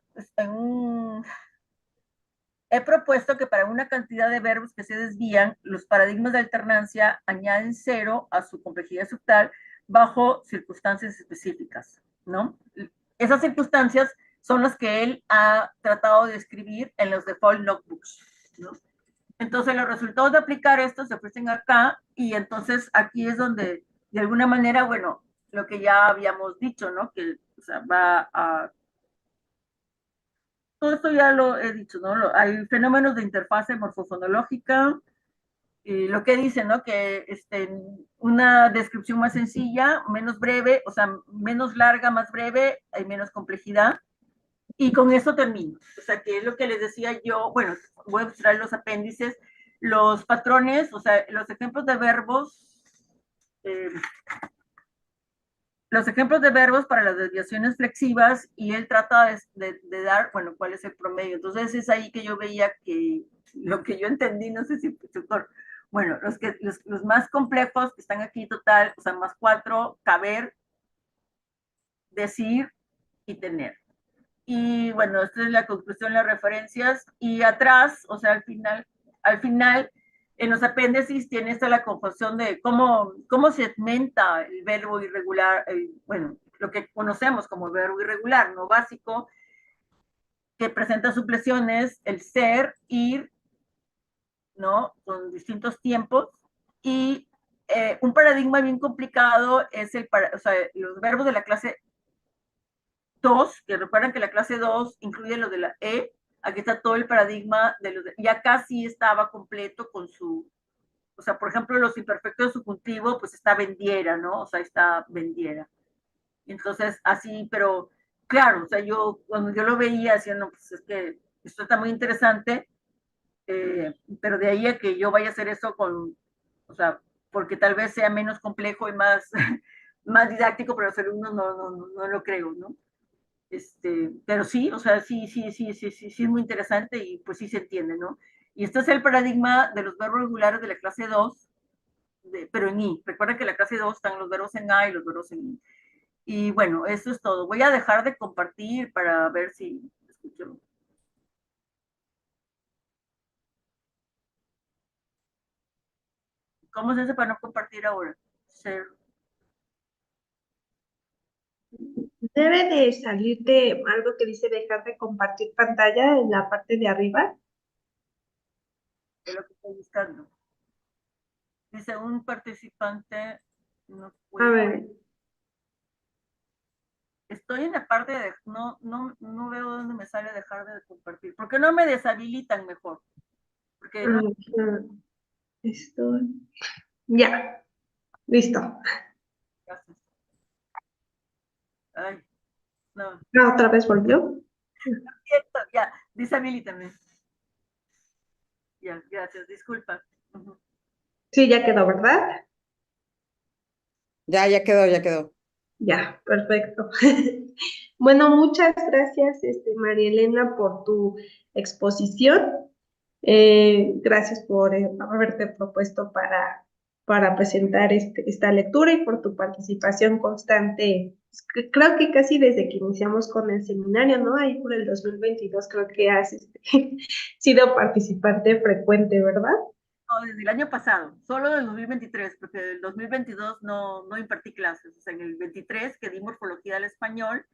he propuesto que para una cantidad de verbos que se desvían, los paradigmas de alternancia añaden cero a su complejidad subtal bajo circunstancias específicas, ¿no? Esas circunstancias son las que él ha tratado de escribir en los default notebooks, ¿no? Entonces, los resultados de aplicar esto se ofrecen acá y entonces aquí es donde, de alguna manera, bueno, lo que ya habíamos dicho, ¿no? Que, o sea, va a todo esto ya lo he dicho, ¿no? Hay fenómenos de interfase morfofonológica, lo que dice, ¿no? Que una descripción más sencilla, menos breve, o sea, menos larga, más breve, hay menos complejidad. Y con eso termino. O sea, que es lo que les decía yo, bueno, voy a mostrar los apéndices, los patrones, o sea, los ejemplos de verbos, eh, para las desviaciones flexivas y él trata de dar, bueno, cuál es el promedio. Entonces es ahí que yo veía que lo que yo entendí, no sé si, bueno, los más complejos que están aquí total, o sea, más 4, caber, decir y tener. Y bueno, esta es la conclusión, las referencias. Y atrás, o sea, al final, en los apéndices tiene esta la confusión de cómo segmenta el verbo irregular, bueno, lo que conocemos como el verbo irregular, no básico, que presenta suplesiones, el ser, ir, ¿no? Con distintos tiempos. Y un paradigma bien complicado es o sea, los verbos de la clase 2, que recuerdan que la clase 2 incluye lo de la E, aquí está todo el paradigma de los ya casi estaba completo con su, o sea, por ejemplo, los imperfectos de subjuntivo, pues está vendiera, ¿no? O sea, está vendiera. Entonces, así, pero claro, o sea, cuando yo lo veía, decía, no, pues es que esto está muy interesante, pero de ahí a que yo vaya a hacer eso o sea, porque tal vez sea menos complejo y más, más didáctico para los alumnos, no lo creo, ¿no? Pero sí, o sea, sí es muy interesante y pues sí se entiende, ¿no? Y este es el paradigma de los verbos regulares de la clase 2, pero en I. Recuerden que en la clase 2 están los verbos en A y los verbos en I. Y bueno, eso es todo. Voy a dejar de compartir para ver si escucho. ¿Cómo se hace para no compartir ahora? Share. Debe de salirte algo que dice dejar de compartir pantalla en la parte de arriba. Es lo que estoy buscando. Dice un participante no A puede. ver, Estoy en la parte de, no veo dónde me sale dejar de compartir. ¿Por qué no me deshabilitan mejor? Porque no. esto, ya, listo. Ay, no. Ah, otra vez volvió. Cierto, ya, deshabilítame. Ya, gracias, disculpa. Ujú. Sí, ya quedó, ¿verdad? Ya quedó, ya quedó. Ya, perfecto. Bueno, muchas gracias, María Elena, por tu exposición. Gracias por haberte propuesto para presentar esta lectura y por tu participación constante. Creo que casi desde que iniciamos con el seminario, ¿no? Ahí por el 2022 creo que has sido participante frecuente, ¿verdad? No, desde el año pasado, solo del 2023, porque del 2022 no impartí clases. O sea, en el 23 que di morfología al español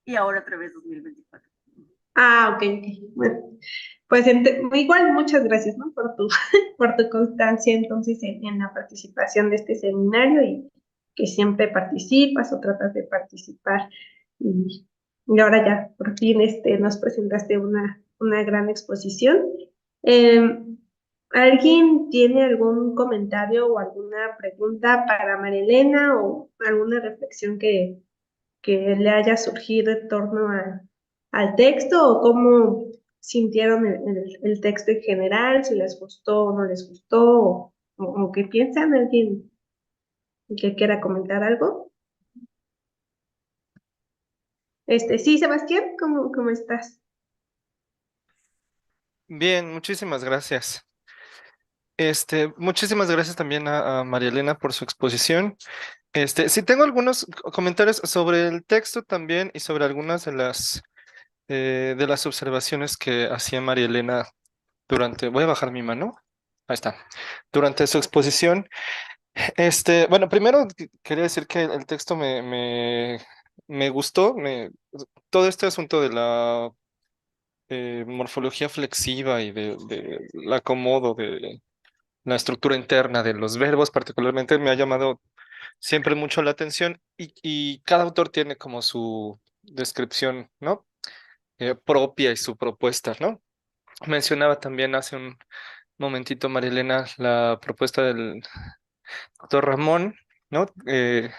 y ahora otra vez 2024. Ah, ok, ok. Bueno, pues igual muchas gracias, ¿no? Por tu, por tu constancia entonces en la participación de este seminario y que siempre participas o tratas de participar. Y ahora ya, por fin, nos presentaste una gran exposición. ¿Alguien tiene algún comentario o alguna pregunta para Marilena o alguna reflexión que le haya surgido en torno al texto o cómo sintieron el texto en general, si les gustó o no les gustó o qué piensan? ¿Alguien que quiera comentar algo? Sí, Sebastián, ¿cómo estás? Bien, muchísimas gracias. Muchísimas gracias también a María Elena por su exposición. Sí tengo algunos comentarios sobre el texto también y sobre algunas de las observaciones que hacía María Elena voy a bajar mi mano. Ahí está. Durante su exposición. Bueno, primero quería decir que el texto me gustó. Todo este asunto de la morfología flexiva y del acomodo de la estructura interna de los verbos particularmente me ha llamado siempre mucho la atención y cada autor tiene como su descripción, ¿no? Propia y su propuesta, ¿no? Mencionaba también hace un momentito, Marilena, la propuesta del doctor Ramón, ¿no? Que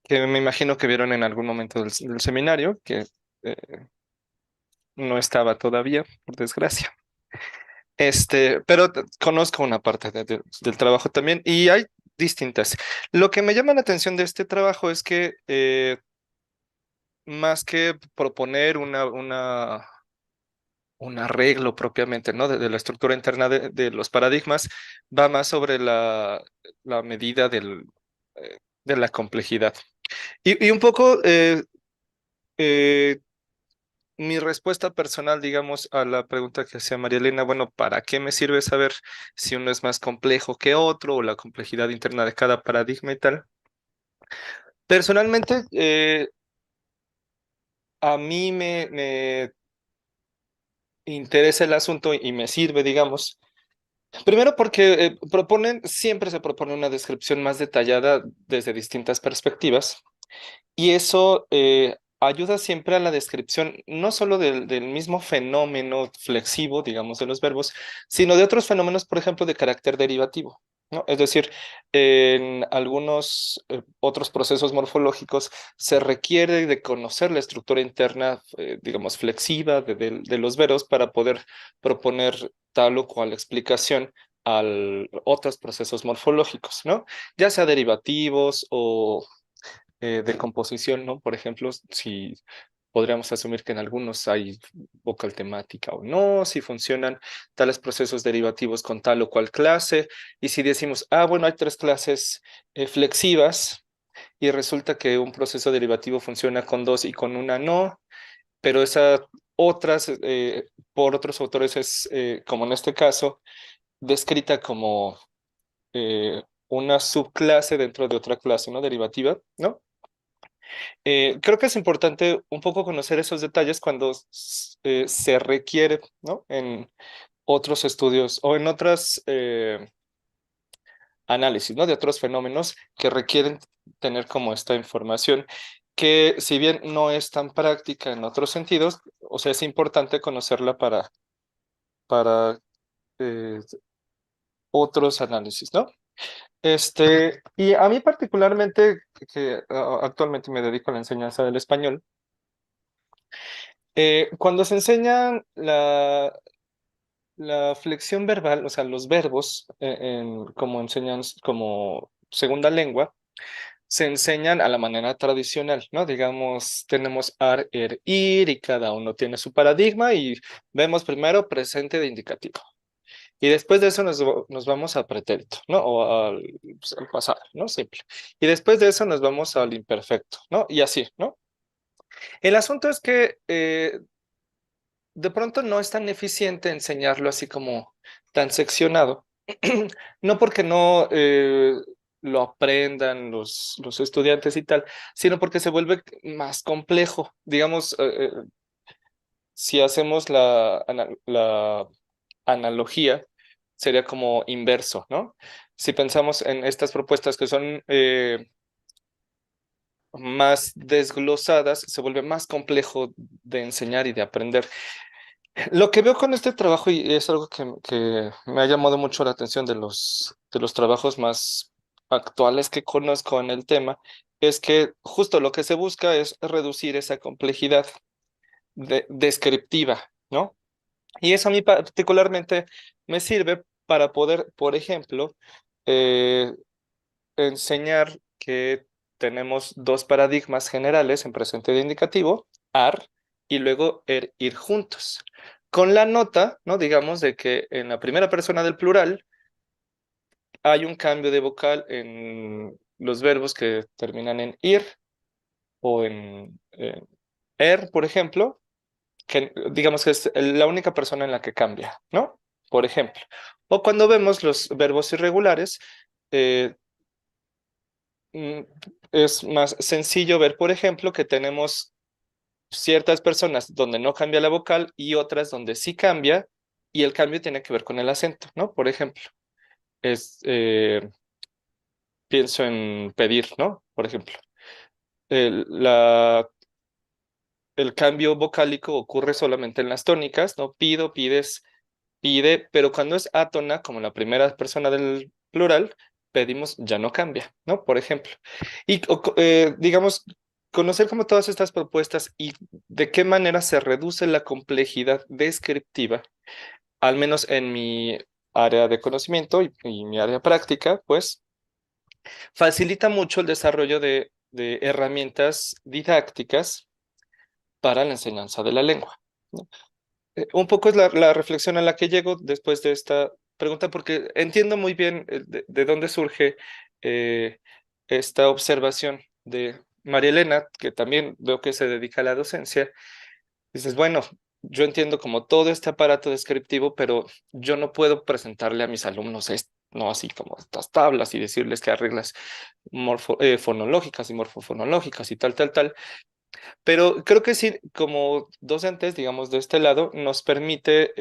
me imagino que vieron en algún momento del seminario, que eh, no estaba todavía, por desgracia. Pero conozco una parte del trabajo también y hay distintas. Lo que me llama la atención de este trabajo es que más que proponer un arreglo propiamente, ¿no? De la estructura interna de los paradigmas, va más sobre la medida de la complejidad. Y un poco mi respuesta personal, digamos, a la pregunta que hacía María Elena, bueno, ¿para qué me sirve saber si uno es más complejo que otro o la complejidad interna de cada paradigma y tal? Personalmente, a mí me interesa el asunto y me sirve, digamos. Primero porque siempre se propone una descripción más detallada desde distintas perspectivas. Y eso ayuda siempre a la descripción no solo del mismo fenómeno flexivo, digamos, de los verbos, sino de otros fenómenos, por ejemplo, de carácter derivativo, ¿no? Es decir, en algunos otros procesos morfológicos se requiere de conocer la estructura interna, digamos, flexiva de los verbos para poder proponer tal o cual explicación a otros procesos morfológicos, ¿no? Ya sea derivativos o de composición, ¿no? Por ejemplo, si podríamos asumir que en algunos hay vocal temática o no, si funcionan tales procesos derivativos con tal o cual clase, y si decimos, bueno, hay tres clases flexivas y resulta que un proceso derivativo funciona con dos y con una no, pero esas otras, por otros autores es, como en este caso, descrita como una subclase dentro de otra clase, ¿no? Derivativa, ¿no? Creo que es importante un poco conocer esos detalles cuando se requiere, ¿no? En otros estudios o en otros análisis, ¿no? De otros fenómenos que requieren tener como esta información que si bien no es tan práctica en otros sentidos, o sea, es importante conocerla para eh, otros análisis, ¿no? Y a mí particularmente, que actualmente me dedico a la enseñanza del español, cuando se enseña la flexión verbal, o sea, los verbos como enseñan como segunda lengua, se enseñan a la manera tradicional, ¿no? Digamos, tenemos ar, er, ir y cada uno tiene su paradigma y vemos primero presente de indicativo. Y después de eso nos vamos a pretérito, ¿no? O pues, al pasado, ¿no? Simple. Y después de eso nos vamos al imperfecto, ¿no? Y así, ¿no? El asunto es que de pronto no es tan eficiente enseñarlo así como tan seccionado. No porque no lo aprendan los estudiantes y tal, sino porque se vuelve más complejo. Digamos, si hacemos la analogía, sería como inverso, ¿no? Si pensamos en estas propuestas que son más desglosadas, se vuelve más complejo de enseñar y de aprender. Lo que veo con este trabajo, y es algo que me ha llamado mucho la atención de los trabajos más actuales que conozco en el tema, es que justo lo que se busca es reducir esa complejidad descriptiva, ¿no? Y eso a mí particularmente me sirve para poder, por ejemplo, eh, enseñar que tenemos dos paradigmas generales en presente de indicativo, ar y luego ir juntos. Con la nota, ¿no? Digamos de que en la primera persona del plural hay un cambio de vocal en los verbos que terminan en ir o en er, por ejemplo, que digamos que es la única persona en la que cambia, ¿no? Por ejemplo. O cuando vemos los verbos irregulares, eh, mm, es más sencillo ver, por ejemplo, que tenemos ciertas personas donde no cambia la vocal y otras donde sí cambia, y el cambio tiene que ver con el acento, ¿no? Por ejemplo, es, pienso en pedir, ¿no? Por ejemplo, el, la, el cambio vocálico ocurre solamente en las tónicas, ¿no? Pido, pides, pide, pero cuando es átona, como la primera persona del plural, pedimos ya no cambia, ¿no? Por ejemplo. Y digamos, conocer como todas estas propuestas y de qué manera se reduce la complejidad descriptiva, al menos en mi área de conocimiento y mi área práctica, pues facilita mucho el desarrollo de herramientas didácticas para la enseñanza de la lengua, ¿no? Un poco es la reflexión a la que llego después de esta pregunta, porque entiendo muy bien de dónde surge eh, esta observación de María Elena, que también veo que se dedica a la docencia. Dices, bueno, yo entiendo como todo este aparato descriptivo, pero yo no puedo presentarle a mis alumnos no así como estas tablas y decirles que arreglas fonológicas y morfofonológicas y tal, tal, tal. Pero creo que sí, como docentes, digamos, de este lado, nos permite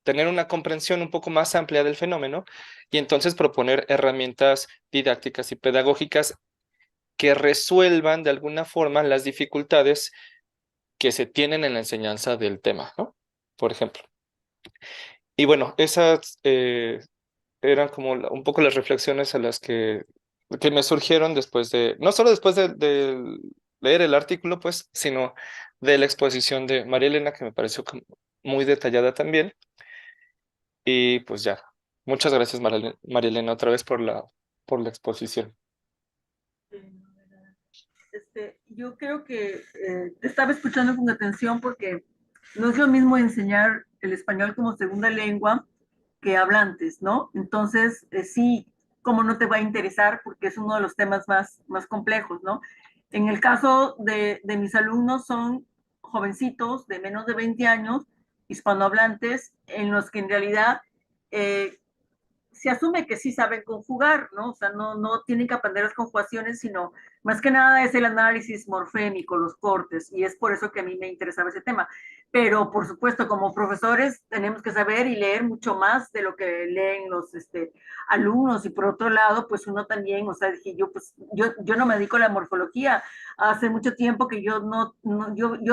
tener una comprensión un poco más amplia del fenómeno y entonces proponer herramientas didácticas y pedagógicas que resuelvan de alguna forma las dificultades que se tienen en la enseñanza del tema, ¿no? Por ejemplo. Y bueno, esas eran como un poco las reflexiones a las que me surgieron después no solo después de leer el artículo, pues, sino de la exposición de María Elena, que me pareció como muy detallada también. Y pues ya, muchas gracias, María Elena, otra vez por la exposición. Yo creo que te estaba escuchando con atención porque no es lo mismo enseñar el español como segunda lengua que hablantes, ¿no? Entonces, sí, cómo no te va a interesar porque es uno de los temas más complejos, ¿no? En el caso de mis alumnos son jovencitos de menos de 20 años, hispanohablantes, en los que en realidad se asume que sí saben conjugar, ¿no? O sea, no tienen que aprender las conjugaciones, sino más que nada es el análisis morfémico, los cortes, y es por eso que a mí me interesaba ese tema. Pero, por supuesto, como profesores tenemos que saber y leer mucho más de lo que leen los alumnos, y por otro lado, pues uno también, o sea, dije yo, pues yo no me dedico a la morfología, hace mucho tiempo que yo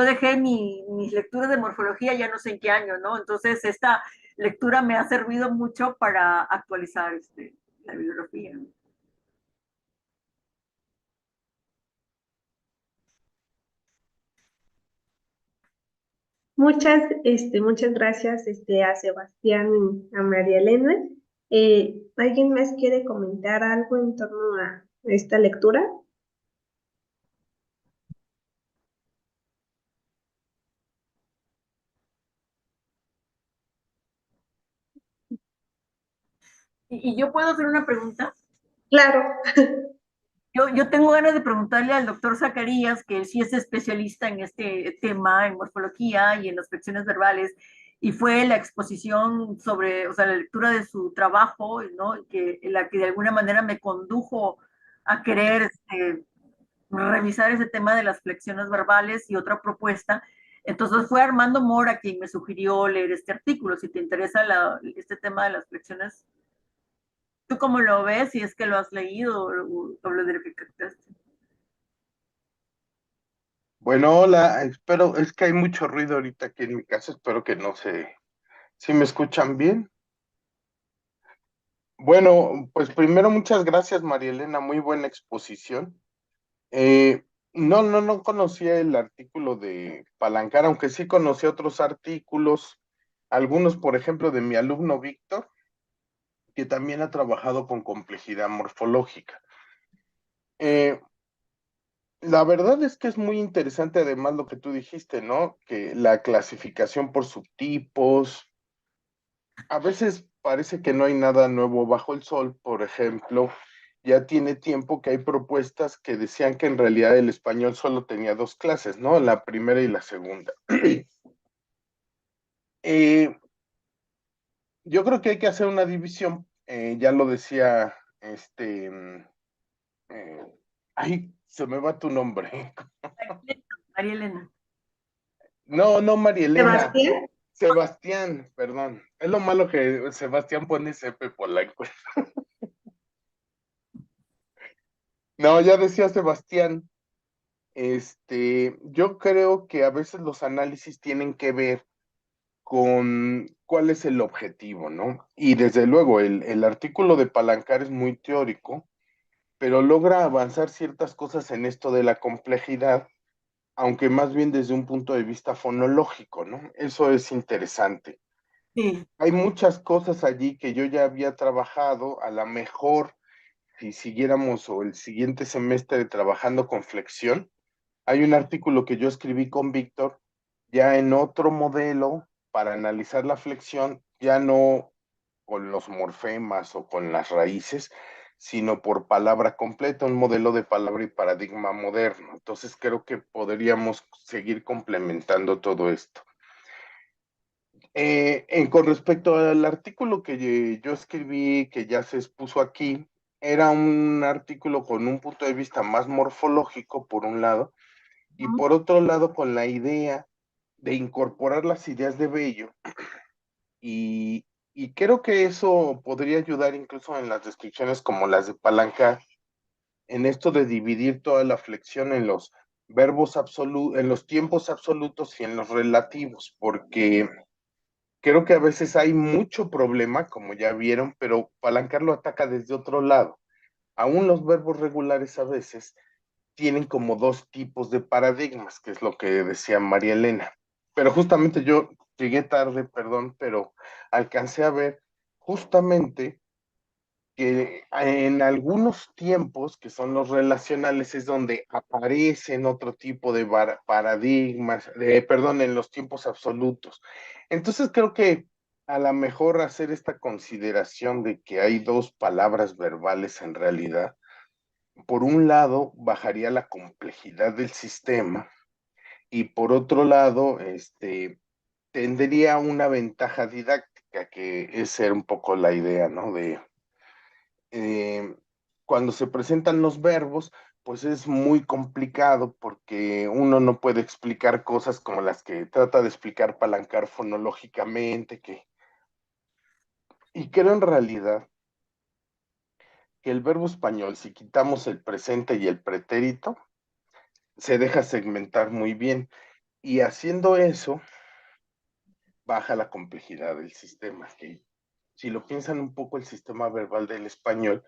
dejé mis lecturas de morfología, ya no sé en qué año, ¿no? Entonces, esta lectura me ha servido mucho para actualizar la bibliografía. Muchas gracias, a Sebastián y a María Elena. ¿Alguien más quiere comentar algo en torno a esta lectura? ¿Y yo puedo hacer una pregunta? Claro. Yo tengo ganas de preguntarle al doctor Zacarías, que él sí es especialista en este tema, en morfología y en las flexiones verbales, y fue la exposición sobre, o sea, la lectura de su trabajo, ¿no? La que de alguna manera me condujo a querer revisar ese tema de las flexiones verbales y otra propuesta. Entonces fue Armando Mora quien me sugirió leer este artículo. Si te interesa este tema de las flexiones, ¿tú cómo lo ves? Si es que lo has leído o lo verificaste. Bueno, hola, espero, es que hay mucho ruido ahorita aquí en mi casa, espero que no se, ¿sí me escuchan bien? Bueno, pues primero muchas gracias, María Elena, muy buena exposición. No conocía el artículo de Palancar, aunque sí conocía otros artículos, algunos, por ejemplo, de mi alumno Víctor, que también ha trabajado con complejidad morfológica. Eh, la verdad es que es muy interesante además lo que tú dijiste, ¿no? Que la clasificación por subtipos, a veces parece que no hay nada nuevo bajo el sol, por ejemplo, ya tiene tiempo que hay propuestas que decían que en realidad el español solo tenía dos clases, ¿no? La primera y la segunda. Eh, yo creo que hay que hacer una división, ya lo decía eh, ay, se me va tu nombre. María Elena. No, María Elena, Sebastián. Sebastián, perdón. Es lo malo que Sebastián pone CP Polanco. No, ya decía Sebastián. Yo creo que a veces los análisis tienen que ver con cuál es el objetivo, ¿no? Y desde luego, el artículo de Palancar es muy teórico, pero logra avanzar ciertas cosas en esto de la complejidad, aunque más bien desde un punto de vista fonológico, ¿no? Eso es interesante. Sí, Hay muchas cosas allí que yo ya había trabajado, a lo mejor si siguiéramos o el siguiente semestre trabajando con flexión. Hay un artículo que yo escribí con Víctor, ya en otro modelo, para analizar la flexión, ya no con los morfemas o con las raíces, sino por palabra completa, un modelo de palabra y paradigma moderno. Entonces creo que podríamos seguir complementando todo esto. Con respecto al artículo que yo escribí, que ya se expuso aquí, era un artículo con un punto de vista más morfológico, por un lado, y por otro lado con la idea de incorporar las ideas de Bello y, y creo que eso podría ayudar incluso en las descripciones como las de Palanca, en esto de dividir toda la flexión en los verbos absolutos, en los tiempos absolutos y en los relativos, porque creo que a veces hay mucho problema, como ya vieron, pero Palancar lo ataca desde otro lado. Aún los verbos regulares a veces tienen como dos tipos de paradigmas, que es lo que decía María Elena. Pero justamente yo llegué tarde, perdón, pero alcancé a ver justamente que en algunos tiempos, que son los relacionales, es donde aparecen otro tipo de paradigmas, perdón, en los tiempos absolutos. Entonces creo que a lo mejor hacer esta consideración de que hay dos palabras verbales en realidad, por un lado, bajaría la complejidad del sistema y por otro lado, tendría una ventaja didáctica, que es ser un poco la idea, ¿no? Eh, cuando se presentan los verbos, pues es muy complicado porque uno no puede explicar cosas como las que trata de explicar Palancar fonológicamente, y creo en realidad que el verbo español, si quitamos el presente y el pretérito, se deja segmentar muy bien. Y haciendo eso, baja la complejidad del sistema. Que si lo piensan un poco, el sistema verbal del español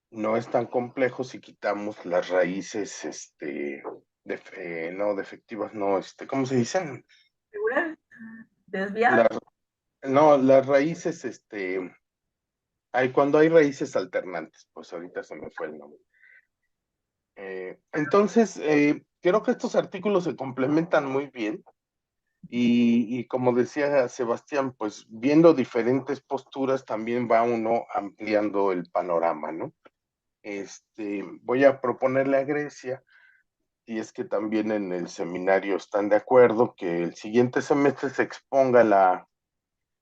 no es tan complejo si quitamos las raíces, no defectivas, no, ¿cómo se dicen? ¿Segura? ¿Desviar? No, las raíces, cuando hay raíces alternantes, pues ahorita se me fue el nombre. Entonces, creo que estos artículos se complementan muy bien y como decía Sebastián, pues viendo diferentes posturas también va uno ampliando el panorama, ¿no? Voy a proponerle a Grecia, y es que también en el seminario están de acuerdo, que el siguiente semestre se exponga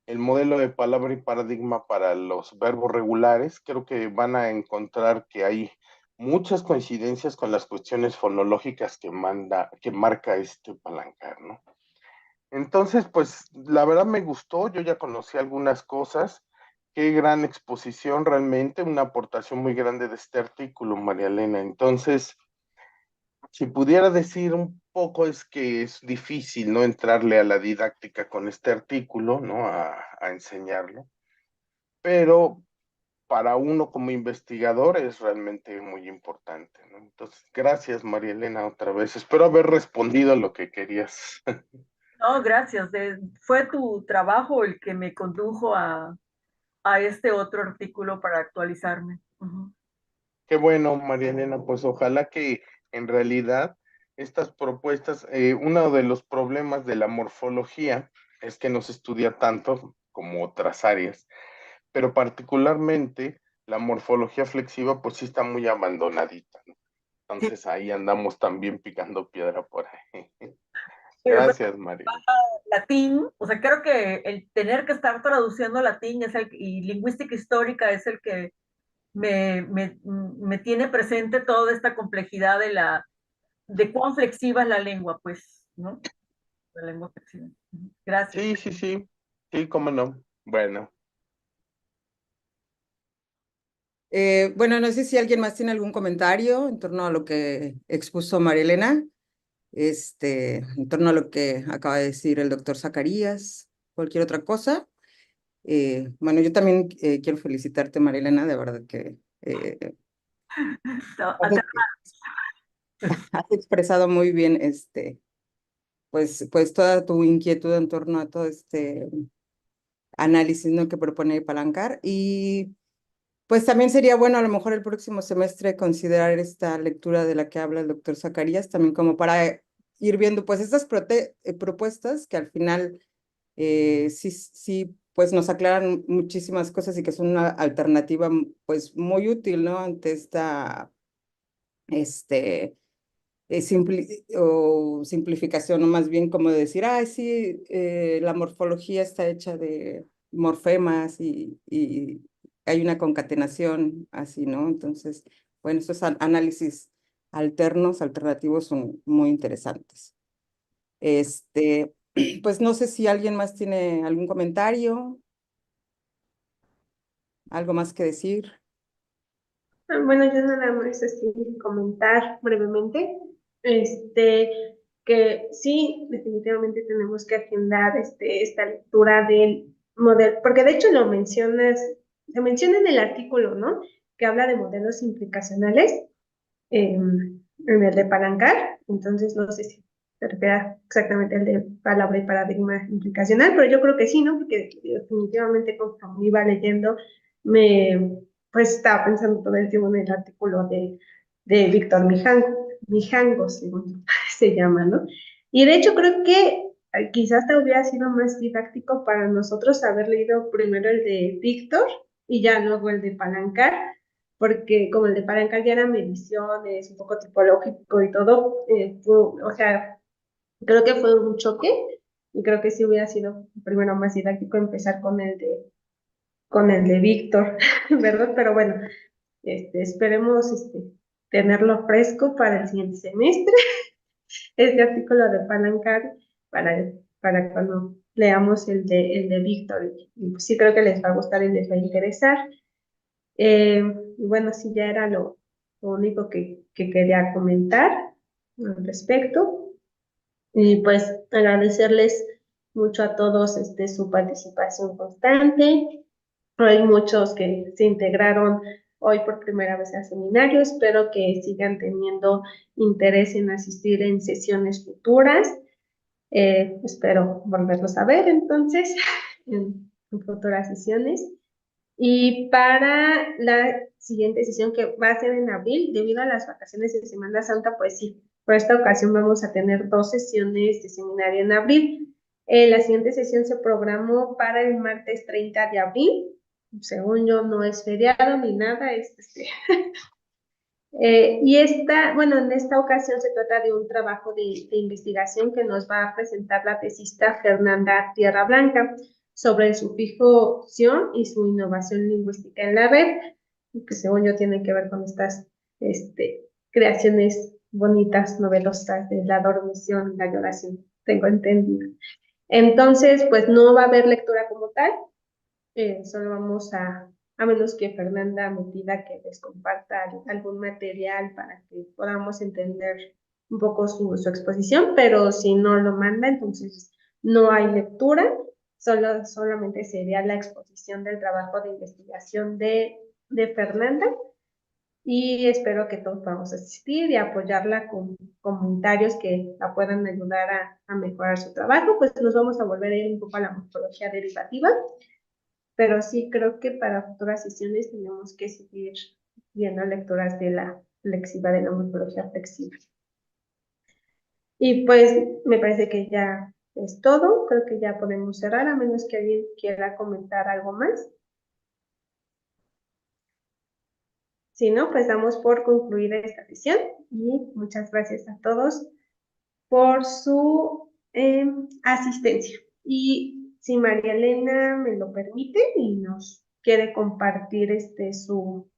el modelo de palabra y paradigma para los verbos regulares. Creo que van a encontrar que hay muchas coincidencias con las cuestiones fonológicas que marca este Palancar, ¿no? Entonces, pues la verdad me gustó, yo ya conocí algunas cosas. Qué gran exposición realmente, una aportación muy grande de este artículo, María Elena. Entonces, si pudiera decir un poco, es que es difícil no entrarle a la didáctica con este artículo, ¿no? A enseñarlo, pero para uno como investigador es realmente muy importante, ¿no? Entonces, gracias María Elena otra vez. Espero haber respondido a lo que querías. No, gracias. Fue tu trabajo el que me condujo a este otro artículo para actualizarme. Ujú. Qué bueno, María Elena, pues ojalá que en realidad estas propuestas, uno de los problemas de la morfología es que no se estudia tanto como otras áreas, pero particularmente la morfología flexiva pues sí está muy abandonadita, ¿no? Sí, Entonces ahí andamos también picando piedra por ahí. pero Gracias, María. latín, o sea, creo que el tener que estar traduciendo latín y lingüística histórica es el que me tiene presente toda esta complejidad de cuán flexiva es la lengua, pues, ¿no? La lengua flexible. Gracias. Sí, sí, sí, sí, cómo no. Bueno, Bueno, no sé si alguien más tiene algún comentario en torno a lo que expuso María Elena, en torno a lo que acaba de decir el doctor Zacarías, cualquier otra cosa. Bueno, yo también quiero felicitarte, María Elena, de verdad que No, has expresado muy bien pues toda tu inquietud en torno a todo este análisis, ¿no?, que propone Palancar. Y pues también sería bueno a lo mejor el próximo semestre considerar esta lectura de la que habla el doctor Zacarías, también como para ir viendo pues estas propuestas que al final sí, pues nos aclaran muchísimas cosas y que son una alternativa pues muy útil, ¿no?, ante esta o simplificación, o más bien como decir, ay, sí, la morfología está hecha de morfemas y hay una concatenación así, ¿no? Entonces, bueno, estos análisis alternativos son muy interesantes. Pues no sé si alguien más tiene algún comentario, algo más que decir. Bueno, yo nada más así comentar brevemente, que sí, definitivamente tenemos que agendar esta lectura del modelo, porque de hecho se menciona en el artículo, ¿no? Que habla de modelos implicacionales en el de Palancar, entonces no sé si se refiere exactamente al de palabra y paradigma implicacional, pero yo creo que sí, ¿no? Porque definitivamente conforme iba leyendo, pues estaba pensando todo el tiempo en el artículo de Víctor Mijangos, según se llama, ¿no? Y de hecho creo que quizás hasta hubiera sido más didáctico para nosotros haber leído primero el de Víctor y ya luego el de Palancar, porque como el de Palancar ya era mediciones, un poco tipológico y todo, o sea, creo que fue un choque y creo que sí hubiera sido primero más didáctico empezar con el de Víctor, ¿verdad? Pero bueno, esperemos tenerlo fresco para el siguiente semestre, este artículo de Palancar, para, para cuando leamos el de Víctor. Y pues sí creo que les va a gustar y les va a interesar. Y bueno, sí, ya era lo único que quería comentar al respecto. Y pues agradecerles mucho a todos su participación constante. Hay muchos que se integraron hoy por primera vez al seminario. Espero que sigan teniendo interés en asistir en sesiones futuras. Espero volverlos a ver entonces en futuras sesiones. Y para la siguiente sesión que va a ser en abril, debido a las vacaciones de Semana Santa, pues sí, por esta ocasión vamos a tener 2 sesiones de seminario en abril. La siguiente sesión se programó para el martes 30 de abril. Según yo, no es feriado ni nada, y bueno, en esta ocasión se trata de un trabajo de investigación que nos va a presentar la tesista Fernanda Tierra Blanca sobre el sufijo ción y su innovación lingüística en la red, que según yo tiene que ver con estas creaciones bonitas, novedosas de la dormición y la lloración, tengo entendido. Entonces, pues no va a haber lectura como tal, solo vamos a menos que Fernanda me pida que les comparta algún material para que podamos entender un poco su exposición, pero si no lo manda, entonces no hay lectura, solamente sería la exposición del trabajo de investigación de Fernanda, y espero que todos podamos asistir y apoyarla con comentarios que la puedan ayudar a mejorar su trabajo. Pues nos vamos a volver a ir un poco a la morfología derivativa, pero sí creo que para futuras sesiones tenemos que seguir viendo lecturas de la flexiva, de la morfología flexiva. Y pues me parece que ya es todo, creo que ya podemos cerrar, a menos que alguien quiera comentar algo más. Si no, pues damos por concluida esta sesión y muchas gracias a todos por su asistencia. Y si María Elena me lo permite y nos quiere compartir su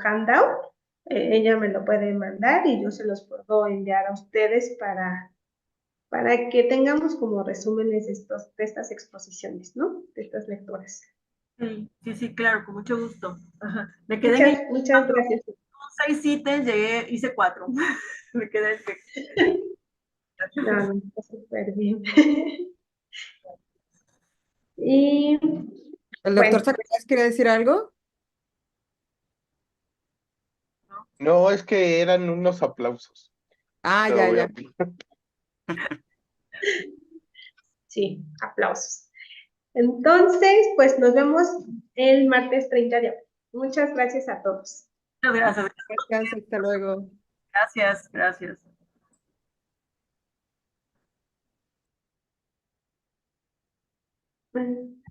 handout, ella me lo puede mandar y yo se los puedo enviar a ustedes para que tengamos como resúmenes de estas exposiciones, ¿no? De estas lecturas. Sí, claro, con mucho gusto. Ajá. Me quedé en Muchas gracias. 6 ítems, hice 4. Me quedé No, está súper bien. Y ¿El bueno, doctor Zacarías quería decir algo? No, es que eran unos aplausos. Ah, Pero ya, voy ya. sí, aplausos. Entonces, pues nos vemos el martes 30 de abril. Muchas gracias a todos. Gracias, Gracias, hasta luego. gracias. Bueno.